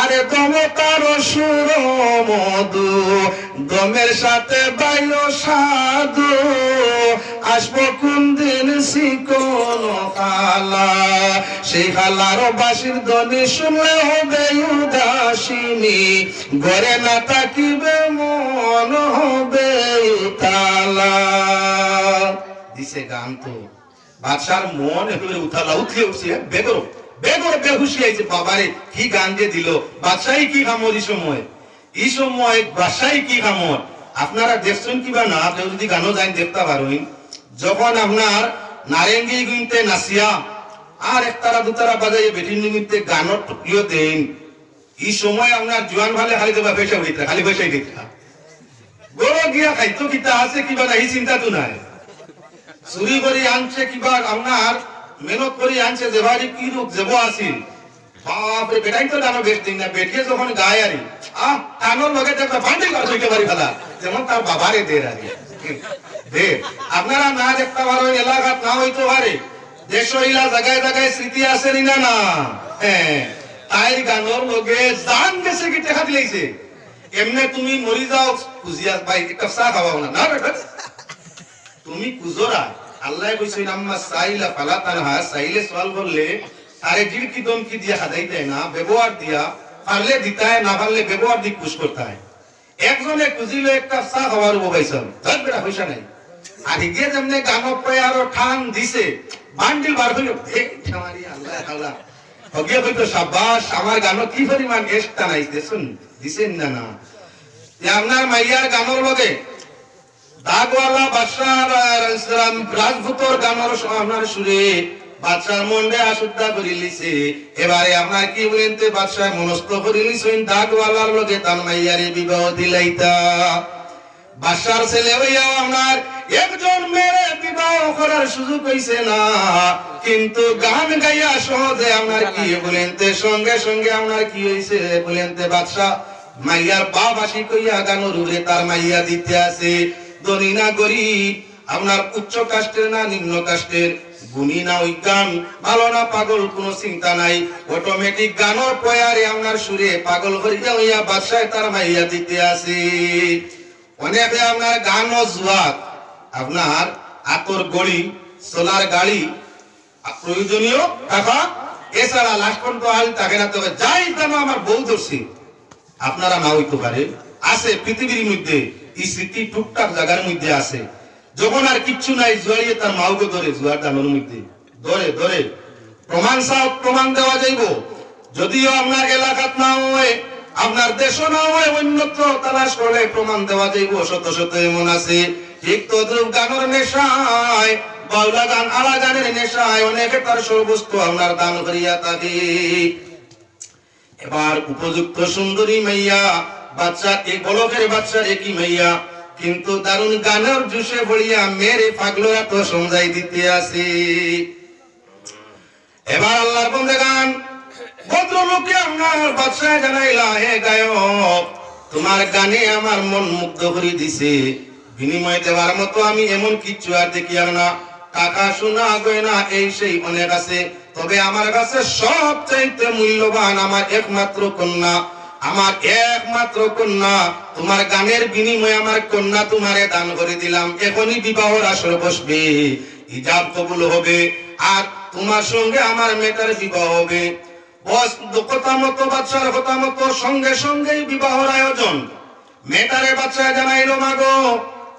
A: আরে দমতার সুর মধু দমের সাথে বাইলো সাধু, আসবো কোন দিন শিকন খালা, সেই খালার বাসির ধ্বনি শুনলে হবে উদাসিনী, ঘরে না থাকিবে মন হবে উতালা। দিছে গান তো বাদশার মন একেবারে উতালা, উঠলে উঠছে বেগর বেগর বেহুশি আইছে, বাবারে কি গান যে দিল, বাদশাহী কি খামর এই সময়, এই সময় বাদশাহী কি খামর। আপনারা দেখছেন কিবা না, কেউ যদি গানও যাই দেখতে পারেন, যখন আপনার নারেঙ্গি গুনতে নাচিয়া আর একতারা দুতারা বাজাই বেটির নিমিত্তে গানর টুকলিও দেন, এই সময় আপনার জোয়ান ভালে খালি দেবা পয়সা উঠিতা, খালি পয়সাই দিতা, গরু গিয়া খাইতো কিতা আছে কিবা না, এই চিন্তা তো নাই। চুরি করে আনছে কিবা আপনার মেহনত করে আনছে, যে ভাই কি রূপ যেব আসিল, বাপরে বেটাই তো গানো বেশ দিন না, বেটিয়ে যখন গায় আরি টানোর লগে একটা বান্ডিল গাছ হইতে পারি ফেলা, যেমন তার বাবারে দের আগে দে। আপনারা না দেখতে পারো এলাকাত না হইতে পারে, দেশ হইলা জায়গায় জায়গায় স্মৃতি আছে না না, হ্যাঁ তাই গানোর লগে জান গেছে কি টেকা দিলাইছে। এমনি তুমি মরি যাও কুজিয়া ভাই একটা চা খাওয়াও না, না বেটা তুমি কুজোরা, আল্লাহ কইছেন আম্মা সাইলা ফালা তানহা, সাইলে সওয়াল করলে আরে জিরকি দমকি দিয়া হাদাই দেয় না, ব্যবহার দিয়া পারলে দিতায়, না পারলে ব্যবহার দি খুশ করতে হয়। একজনে খুঁজিল একটা চা খাওয়ার ববাইছাম, ধর বেটা পয়সা নাই, আর হিগে যেমনে গানক পায় আরো ঠান দিছে, বান্ডিল বার হইল, আমারি আল্লাহ আল্লাহ হগিয়া কইতো সাবাস, আমার গানক কি পরিমাণ গেস্ট টানাইছে দেখুন দিছেন না না। আপনার মাইয়ার গানর লগে দাগওয়ালা বাদশাহ রাজপুতর গানর আপনার সুরে বাদশার মনে আশুদ্ধা করে লিছে। এবারে আপনার কি বলেন তে বাদশাহ মনস্থ করে লিছেন দাগওয়ালার লগে তার মাইয়ারে বিবাহ দিলাইতা। বাদশার ছেলে হইয়া আপনার একজন মেয়ে বিবাহ করার সুযোগ হইছে না, কিন্তু গান গাইয়া সহজে আপনার কি বলেন তে সঙ্গে সঙ্গে আপনার কি হইছে বলেন তে বাদশাহ মাইয়ার বাপ আসি কইয়া গানোর উড়ে তার মাইয়া দিতে আছে। ধনী না গরিব, আপনার উচ্চ কাস্টের না নিম্ন কাস্টের, গুণী না অজ্ঞান, ভালো না পাগল, কোনো চিন্তা নাই, অটোমেটিক গানোর পয়ারে আপনার সুরে পাগল হইয়া হইয়া বাদশায় তার মাইয়া দিতে আছে। অনেকে আপনার গান ও জুয়াত, আপনার আতর গড়ি, সোলার গাড়ি, প্রয়োজনীয় টাকা এছাড়া লাস্ট পর্যন্ত আল থাকে না, তবে যাই জানো আমার বউ ধরছি, আপনারা না হইতে পারে, আছে পৃথিবীর মধ্যে এই স্মৃতি টুকটাক জায়গার মধ্যে আছে। যখন আর কিচ্ছু নাই, জুয়ারিয়ে তার মাউকে ধরে, জুয়ার দানের মধ্যে ধরে ধরে প্রমাণ চাও, প্রমাণ দেওয়া যাইব। যদিও আপনার এলাকাত না হয়, আপনার দেশ না হয়, অন্যত্র তালাশ করলে প্রমাণ দেওয়া যাইব। শত শত এমন আছে। ঠিক তদ্রুপ গানের নেশায়, বাউলা গান আলা গানের নেশায় অনেকে তার সর্বস্তু আপনার দান করিয়া থাকে। এবার উপযুক্ত সুন্দরী মাইয়া, বাচ্চা এক বলকের বাচ্চা একই মাইয়া, কিন্তু দারুণ গানের জুসে পড়িয়া মেরে পাগল এত সমঝাই দিতে আসে। এবার আল্লাহর বন্দে গান ভদ্রলোকে আমার বাচ্চা জানাইলা, হে গায়ক, তোমার গানে আমার মন মুগ্ধ করে দিছে, বিনিময় দেওয়ার মতো আমি এমন কিচ্ছু আর দেখি আর না। টাকা সোনা গয়না এই সেই অনেক আছে, তবে আমার কাছে সবচাইতে মূল্যবান আমার একমাত্র কন্যা, আমার একমাত্র কন্যা। তোমার গানের বিনিময়ে আমার কন্যা তোমারে দান করে দিলাম। এখনই বিবাহর আসর বসবে, হিজাব কবুল হবে, আর তোমার সঙ্গে আমার মেয়েটার বিবাহ হবে। বস কথা মতো, বাচ্চার কথা মতো সঙ্গে সঙ্গেই বিবাহর আয়োজন। মেয়েটারে বাচ্চা জানাইলো, মাগো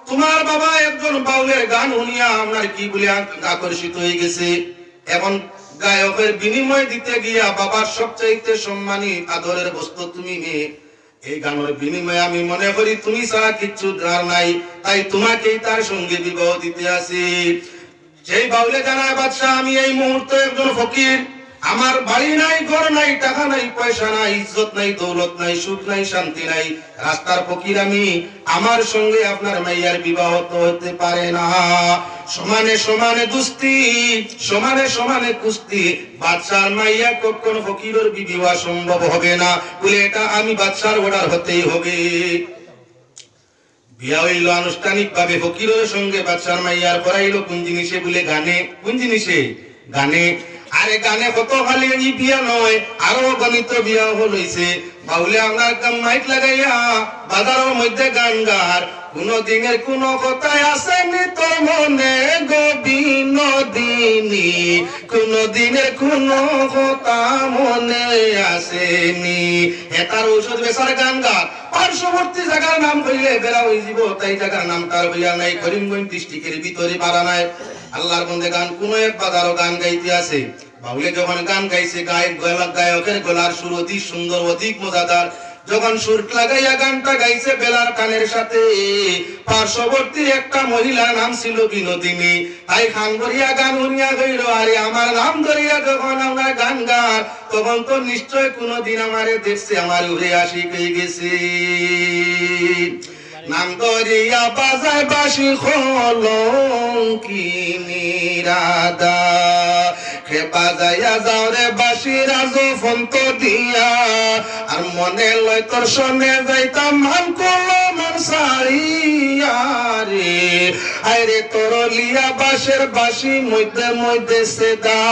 A: তোমার বাবা একজন বাউলের গান শুনিয়া আপনার কি বলে আকর্ষিত হয়ে গেছে। এখন গায়কের বিনিময় দিতে গিয়া বাবার সবচাইতে সম্মানী আদরের বস্তু তুমি মেয়ে, এই গানের বিনিময়ে আমি মনে করি তুমি ছাড়া কিচ্ছু আর নাই, তাই তোমাকেই তার সঙ্গে বিবাহ দিতে আসি। সেই বাউলে জানায়, বাদশা আমি এই মুহূর্তে একজন ফকির, আমার বাড়ি নাই, ঘর নাই, টাকা নাই, পয়সা নাই, ইজ্জত নাই, দৌলত নাই, সুখ নাই, শান্তি নাই, রাস্তার ফকির আমি। আমার সঙ্গে আপনার মাইয়ার বিবাহ তো হতে পারে না। সমানে সমানে দুস্তি, সমানে সমানে কুস্তি, বাদশার মাইয়া কখনো ফকিরের বিবাহ সম্ভব হবে না বলে এটা আমি বাদশার অর্ডার হতেই হবে। বিয়া হইল আনুষ্ঠানিক ভাবে ফকিরের সঙ্গে বাদশার মাইয়ার পড়াইলো কোন জিনিসে বলে গানে। কোন জিনিসে? গানে। আরে গানে কত খালি এই বিয়া নয়, আরো গণিত বিয়া হইছে। বাউলে আপনার মাইক লাগাইয়া বাজারের মধ্যে গান গার, কোন দিনের কোন কথায় আসেনি তোর মনে গো বিনোদিনী, কোন দিনের কোন কথা মনে আসেনি। এটার ঔষধ বেচার গান গার, পার্শ্ববর্তী জায়গার নাম হইলে বেড়া হয়ে যাব, তাই জায়গার নাম তার হইয়া নাই। করিমগঞ্জ ডিস্ট্রিক্টের ভিতরে পারা নাই। আল্লাহর বন্দে গান কোন এক বাজারও গান গাইতে আছে। বাউলে যখন গান গাইছে, গায়কের গলার সুর অতি সুন্দর, অধিক মজাদার। যখন সুর লাগাইয়া গানটা গাইছে বেলার কানের সাথে, পার্শ্ববর্তী একটা মহিলার নাম ছিল বিনোদিনী। তাই খান ধরিয়া গান শুনিয়া গইল, আরে আমার নাম ধরিয়া যখন আমরা গান গান, তখন তো নিশ্চয় কোনদিন আমারে দেখছে, আমার উড়ে আশিক হয়ে গেছে। নাম ধরিয়া বাজায় বাঁশি কলঙ্কিনী রাধা, বাজাইয়া যাও রে বাঁশি রাজু ফন্ত দিয়া, আর মনে লয় তোর সনে যাইতাম মান কলমের সারিয়া রে। আরে তোর লিয়া বাঁশের বাঁশি মধ্যে মধ্যে সেদা,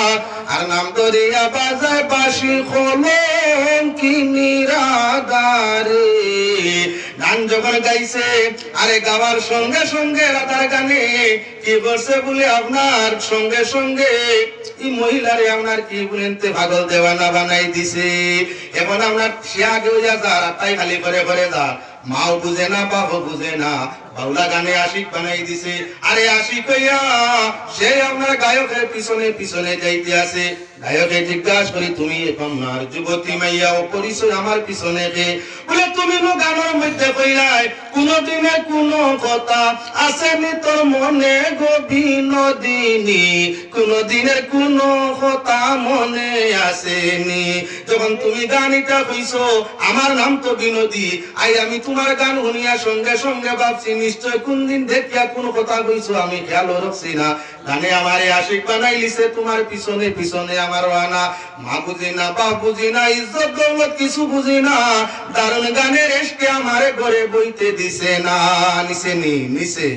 A: আর নাম ধরিয়া বাজায় বাঁশি কলঙ্কিনী রাধা রে। গান যখন গাইছে, আরে গাওয়ার সঙ্গে সঙ্গে রাধার গানে কি করছে বলে আপনার সঙ্গে সঙ্গে এই মহিলারে আপনার কি বলেন পাগল দেওয়ানা বানাই দিছে। এখন আপনার সে আগে যা তাই খালি করে করে যা, মাও বুঝে না, বাবু বুঝে না, বাউলা গানে আশিক বানাই দিছে। আরে আশিক হইয়া সে আপনার গায়কের পিছনে পিছনে যাইতে আছে। গায়কে জিজ্ঞাসা করি, তুমি আপনার যুবতী মাইয়া ও পরিচয় আমার পিছনে কে? বলে তুমি নো গানের মধ্যে কইলাই কোনদিনে কোন কথা আসেনি তোর মনে গো বিনোদিনী, কোনদিনের কোন কথা মনে আসেনি। যখন তুমি গানটা কইছো, আমার নাম তো বিনোদী, আই আমি তোমার গান শুনিয়া সঙ্গে সঙ্গে ভাবছি নিশ্চয় কোন দিন দেখিয়া কোন কথা কইছো আমি খেয়ালও রাখছি না। গানে আমারে আশিক বানাই লিছে, তোমার পিছনে পিছনে আমার আনা। মা বুঝি না, বাপ বুঝি না, ইজ্জত দৌলত কিছু বুঝি না, দারুণ গানের এসকে আমারে ঘরে বইতে দিছে না। নিছে নি নিছে।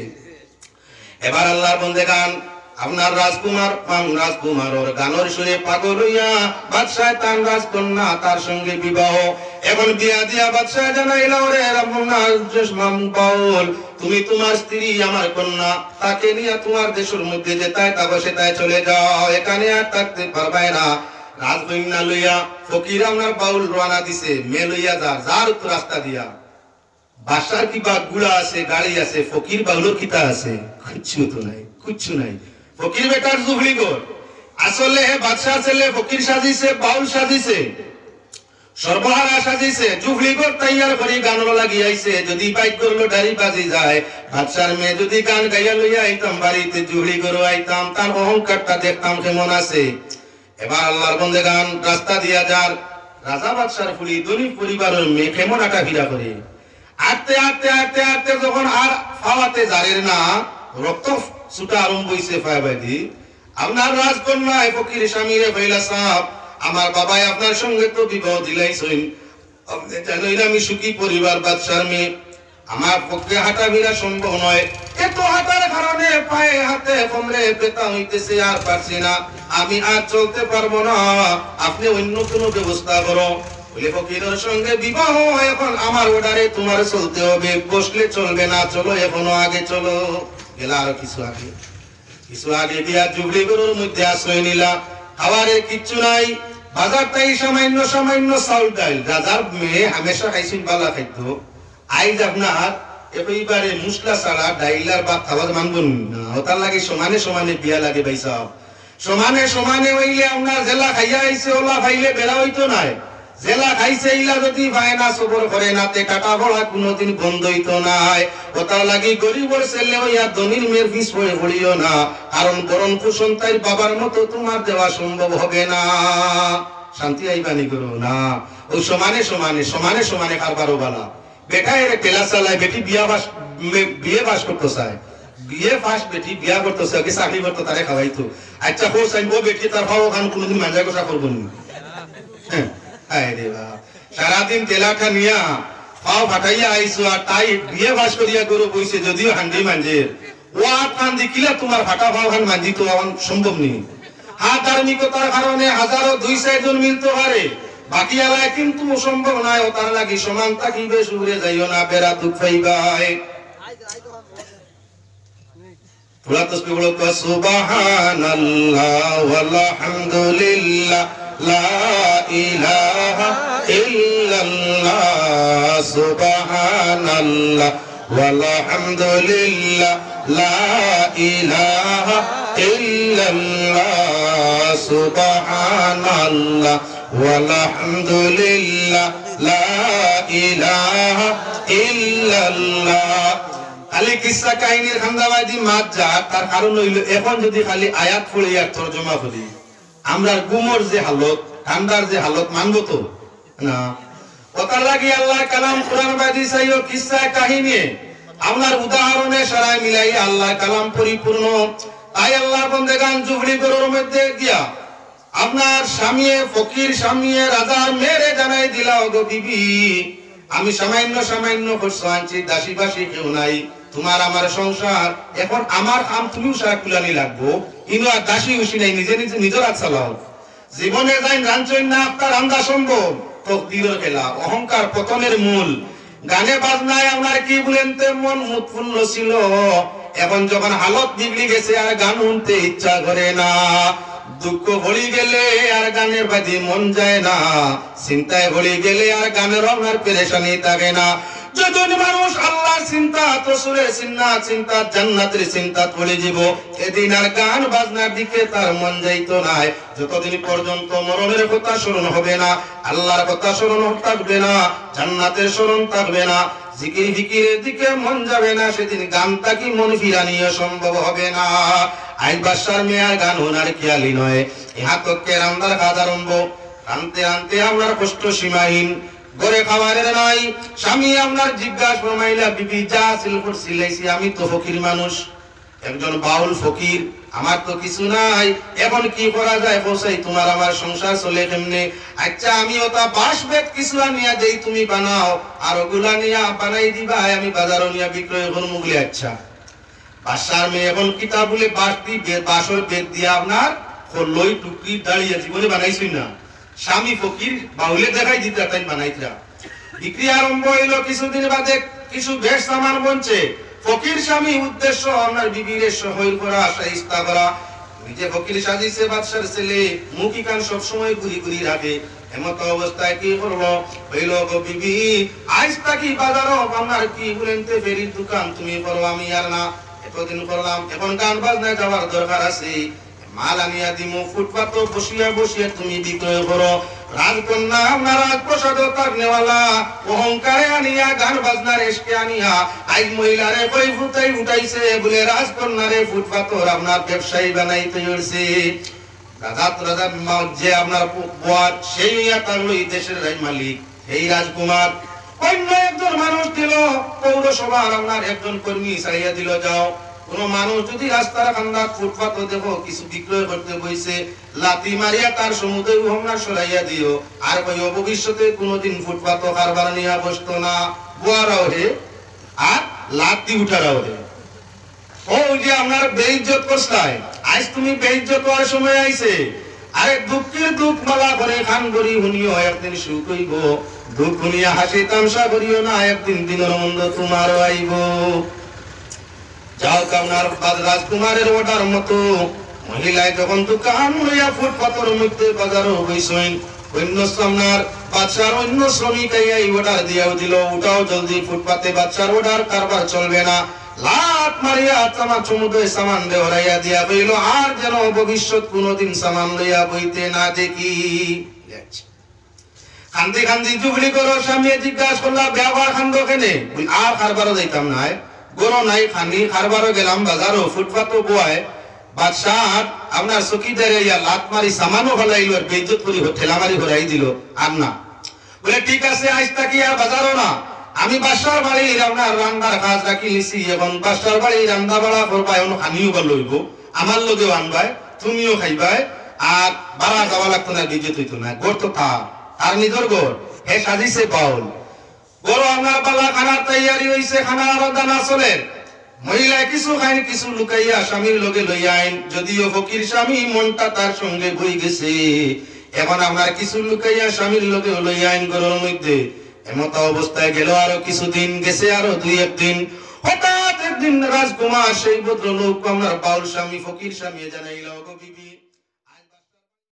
A: এবার আল্লাহর বন্দে গান আপনার রাজকুমার ওর গানের শুনে পাগল হইয়া বাদশাহ তার রাজকন্যা তার সঙ্গে বিবাহ। এখন বিয়া দিয়া বাদশাহ জানাইলা, ওরে বাউল, তুমি তোমার স্ত্রী আমার কন্যা, তাকে নিয়ে তোমার দেশের মধ্যে যেতায় তা সেটাই চলে যাও, এখানে আর থাকতে পারবে না। রাজকন্যা লইয়া ফকির আপনার বাউল রওনা দিছে মেয়ে লইয়া যার উত্তর রাস্তা দিয়া বাসার কি বা গুড়া আছে গাড়ি আছে ফকির বাউলের কিতা আছে কিচ্ছু নাই ফকির বেটার জুবলি গর আসলে বাদশাহ ছেলে ফকির সাজিছে বাউল সাজিছে সর্বহারা সাজিছে জুবলি গর তৈয়ার করি গান লাগিয়াইছে যদি বাইক করলো ডারি বাজি যায় বাদশার মেয়ে যদি গান গাইয়া লইয়া আইতাম বাড়িতে জুবলি গরু আইতাম তার অহংকারটা দেখতাম কেমন আছে এবার আল্লাহর বন্দে গান রাস্তা দিয়া যার রাজা বাদশার ফুলি দলিত পরিবারের মেয়ে কেমন আটা ভিড়া করে আটতে আটতে আটতে আটতে যখন আর ফাওয়াতে জারের না রক্ত ছুটা আরম্ভ হইছে ফায়াবাদি আপনার রাজকন্যা ফকির স্বামীরে ভাইলা সাহেব আমার বাবাই আপনার সঙ্গে তো বিবাহ দিলাইছেন আপনি জানেন আমি সুখী পরিবার বাদশার মেয়ে আমার পক্ষে হাঁটা ভিড়া সম্ভব নয় এত হাঁটার কারণে পায়ে হাতে কোমরে ব্যথা হইতেছে আর পারছি না আমি আর চলতে পারবো না আপনি অন্য কোনো ব্যবস্থা করো বলে ফকিরের সঙ্গে বিবাহ এখন আমার অর্ডারে তোমার চলতে হবে বসলে চলবে না চলো এখনো আগে চলো গেলা আর কিছু আগে দিয়া জুবলি গরুর মধ্যে আশ্রয় নিলা খাবারের কিচ্ছু নাই বাজারটাই সামান্য চাউল ডাল রাজার মেয়ে হামেশা খাইছেন বালা খাইত আইজ আপনার এবারে মুসলা ছাড়া ডাইলার বা খাবার মানবন না ওটার লাগে সমানে বিয়া লাগে ভাই সাহেব সমানে হইলে আপনার জেলা খাইয়া আইছে ওলা খাইলে বেড়া হইতো নাই জেলা খাইছে ইলা যদি ভাইনা সবর করে নাতে কাটা ভরা কোনদিন বন্ধ হইতো নাই ওটার লাগি গরিবর ছেলে হইয়া ধনীর মেয়ের পিছ হয়ে পড়িও না কারণ গরম পোষণ তাই বাবার মতো তোমার দেওয়া সম্ভব হবে না শান্তি আইবানি করো না ওই সমানে কারবারও বালা বেটা এর টেলা চালায় বেটি বিয়ে বাস করতে চায় বিয়ে ফার্স্ট বেটি বিয়া করতে চায় চাকরি করতে তারে খাওয়াইতো আচ্ছা হোস ও বেটি তার খাওয়া খান কোনোদিন মাঞ্জা কথা করবো না সারাদিন তেলাটা নিয়া পাও ফাটাইয়া আইসো আর তাই বিয়ে বাস করিয়া গরু বইছে যদিও হান্ডি মাঞ্জের ও হাত কান দিকিলা তোমার ফাটা পাও খান মাঞ্জি তো সম্ভব নেই হাত ধার্মিকতার কারণে হাজারো 2-4 জন মিলতে পারে বাকি আলায় কিন্তু অসম্ভব নয় ও তার লাগি সমান থাকিবে সুরে যাইও না বেড়া দুঃখ পাইবাই পুরা তসবিহ বলো সুবহানাল্লাহ ওয়ালহামদুলিল্লাহ লা ইলাহা ইল্লাল্লাহ সুবহানাল্লাহ ওয়ালহামদুলিল্লাহ লা ইলাহা ইল্লাল্লাহ সুবহানাল্লাহ ওয়ালহামদুলিল্লাহ লা ইলাহা ইল্লাল্লাহ খালি কিসসা কাহিনীর খান্দাবাজি মাত যা তার কারণ হইল এখন যদি খালি আয়াত পড়ে আর তরজমা করি আমরা গুমর যে হালত ঠান্ডার যে হালত মানবো তো না ওটার লাগি আল্লাহর কালাম কোরআন বাদি চাইও কিসসা কাহিনী আপনার উদাহরণে সারাই মিলাই আল্লাহর কালাম পরিপূর্ণ তাই আল্লাহর বন্দেগান জুবলি গরুর মধ্যে গিয়া আপনার স্বামীয়ে ফকির স্বামীয়ে রাজার মেরে জানাই দিলা ওগো বিবি আমি সামান্য খরচ আনছি দাসী বাসী কেউ নাই তোমার আমার সংসার এখন আমার কাম তুমিও সারা কুলানি লাগবো ইনো আর দাসী উসি নাই নিজের হাত চালাও জীবনে যাই রাঞ্চন না আপনার রান্দা সম্ভব তকদিরের খেলা অহংকার পতনের মূল গানে বাজনায় আপনার কি বলেন মন উৎফুল্ল ছিল এখন যখন হালত বিগড়ে গেছে আর গান শুনতে ইচ্ছা করে না দুঃখ ভরি গেলে আর গানের বাজি মন যায় না চিন্তায় ভরি গেলে আর গানের আপনার পেরেশানি থাকে না যখন মানুষ আল্লাহর চিন্তা রসুলের চিন্তা জান্নাতের চিন্তা পড়ে যাব এদিন আর গান বাজনার দিকে তার মন যাইতো না যতদিন পর্যন্ত মরণের কথা স্মরণ হবে না আল্লাহর কথা স্মরণ থাকবে না জান্নাতের স্মরণ থাকবে না জিকির ফিকিরের দিকে মন যাবে না সেদিন গানটা কি মন ফিরানিও সম্ভব হবে না আইন বাদশার মেয়ার গান ওনার খেয়ালি নয় ইহা তক্কে রান্দার কাজ আরম্ভ আনতে আপনার কষ্ট সীমাহীন ঘরে খাবারের নাই স্বামী আপনার জিজ্ঞাসা ফরমাইলা বিবি যা সিল করছিলাইছি আমি তো ফকির মানুষ একজন বাউল ফকির আমার তো কিছু নাই এখন কি করা যায় বসাই তোমার আমার সংসার চলে কেমনে আচ্ছা আমি ওটা বাঁশ বেত কিছু আনিয়া দেই তুমি বানাও আর ওগুলা নিয়া বানাই দিবা আমি বাজারও নিয়া বিক্রয় করবো বলে আচ্ছা বাদশার মেয়ে এখন কিতাব বলে বাঁশের বেত দিয়া আপনার লই টুকরি দাঁড়িয়ে জীবনে বানাইছই না স্বামী ফকির বাউলে দেখাই দিতে তাই বানাইতরা বিক্রি আরম্ভ হইলো কিছুদিন বাদে কিছু বেশ সামান বনছে ফকির স্বামী উদ্দেশ্য আপনার বিবির সহই করা শাইস্তা করা নিজে ফকির সাজিছে বাদশার ছেলে, মুখি কান সবসময় ঘুরি ঘুরি রাখে। এমত অবস্থায় কি করলো, হইল গো বিবি আজ তাকি বাজারও আমার কি বলেনতে ফেরির দোকান তুমি করো, আমি আর না, এতদিন করলাম, এখন গান বাজনায় যাওয়ার দরকার আছে, মাল আনিয়া দিমু, ফুটপাত বসিয়া বসিয়া তুমি বিক্রয় করো। রাজকন্যা আপনার রাজপ্রসাদ তার নেওয়ালা অহংকারে আনিয়া গান বাজনার এসকে আনিয়া আজ মহিলারে কই ফুটাই উঠাইছে বলে রাজকন্যারে ফুটপাতর আপনার ব্যবসায়ী বানাইতে হইছে। রাজা যে আপনার বয়াত সেই তাহলে দেশের মালিক এই রাজকুমার। অন্য একজন মানুষ দিল, পৌরসভার আপনার একজন কর্মী ছাড়িয়া দিল, যাও কোন মানুষ যদি রাস্তার কান্দা ফুটপাত দেখো কিছু বিক্রয় করতে বইছে, লাথি মারিয়া তার সমুদ্রে হামলা সরাইয়া দিও, আর কইও ভবিষ্যতে কোনোদিন ফুটপাত কারবার নিয়ে বসতো না। বুয়ারাও হে আর লাথি উঠারাও হে। ও যে আপনার বেইজ্জত করছাই, আজ তুমি বেইজ্জত হওয়ার সময় আইছে। আরে দুঃখের দুঃখ মালা করে খান করি শুনিও, একদিন সুখ হইব, দুঃখ শুনিয়া হাসি তামসা করিও না, একদিন দিনের মন্দ তোমারও আইব। যাও আপনার রাজকুমারের ওটার মতো মহিলায় যখন দোকান লইয়া ফুটপাতের মধ্যে বাজারও বইছেন, অন্য আপনার বাদশার অন্য শ্রমিক এই অর্ডার দিয়াও দিল, ওটাও জলদি ফুটপাতে বাদশার অর্ডার কারবার চলবে না, লাত মারিয়া তামা সমুদ্রে সামান দেওয়াইয়া দিয়া বইল, আর যেন ভবিষ্যৎ কোনোদিন সামান লইয়া বইতে না দেখি। খান্দি খান্দি চুগলি করো, স্বামী জিজ্ঞাসা করলাম ব্যবহার খান্দ কেনে, আর কারবারও যাইতাম না, গরো নাই খানি কারবারও গেলাম বাজারও ফুটপাতও বয়, বাদশাহ আপনার চকিদারে লাত মারি সামানও ফেলাইল, আর বেইজ্জত করি ঠেলা মারি ঘুরাই দিল, আর না বলে ঠিক আছে আজ তাকি আর বাজারও না, আমি বাসার বাড়ির আপনার রান্নার কাজ রাখি নিছি, এবং বাসার বাড়ির রান্না বাড়া করবাই, আমিও বা লইব, আমার লোকেও আনবাই, তুমিও খাইবাই, আর বাড়া যাওয়া লাগতো না, বেইজ্জত হইতো না, গোর তো তা আর নিজের গোর হে সাজিছে বাউল। বড় আপনার পালা খানার তৈয়ারি হইছে, খানা আর দানা চলে, মহিলা কিছু খাইন কিছু লুকাইয়া স্বামীর লগে লইয়া আইন, যদিও ফকির স্বামী মনটা তার সঙ্গে বই গেছে, এখন আপনার কিছু লুকাইয়া স্বামীর লগে লইয়া আইন ঘরের মধ্যে। এমত অবস্থায় গেল আরো কিছুদিন, গেছে আরো দুই একদিন, হঠাৎ একদিন রাজকুমার সেই ভদ্রলোক আপনার বাউল স্বামী ফকির স্বামী জানাইল, গো বিবি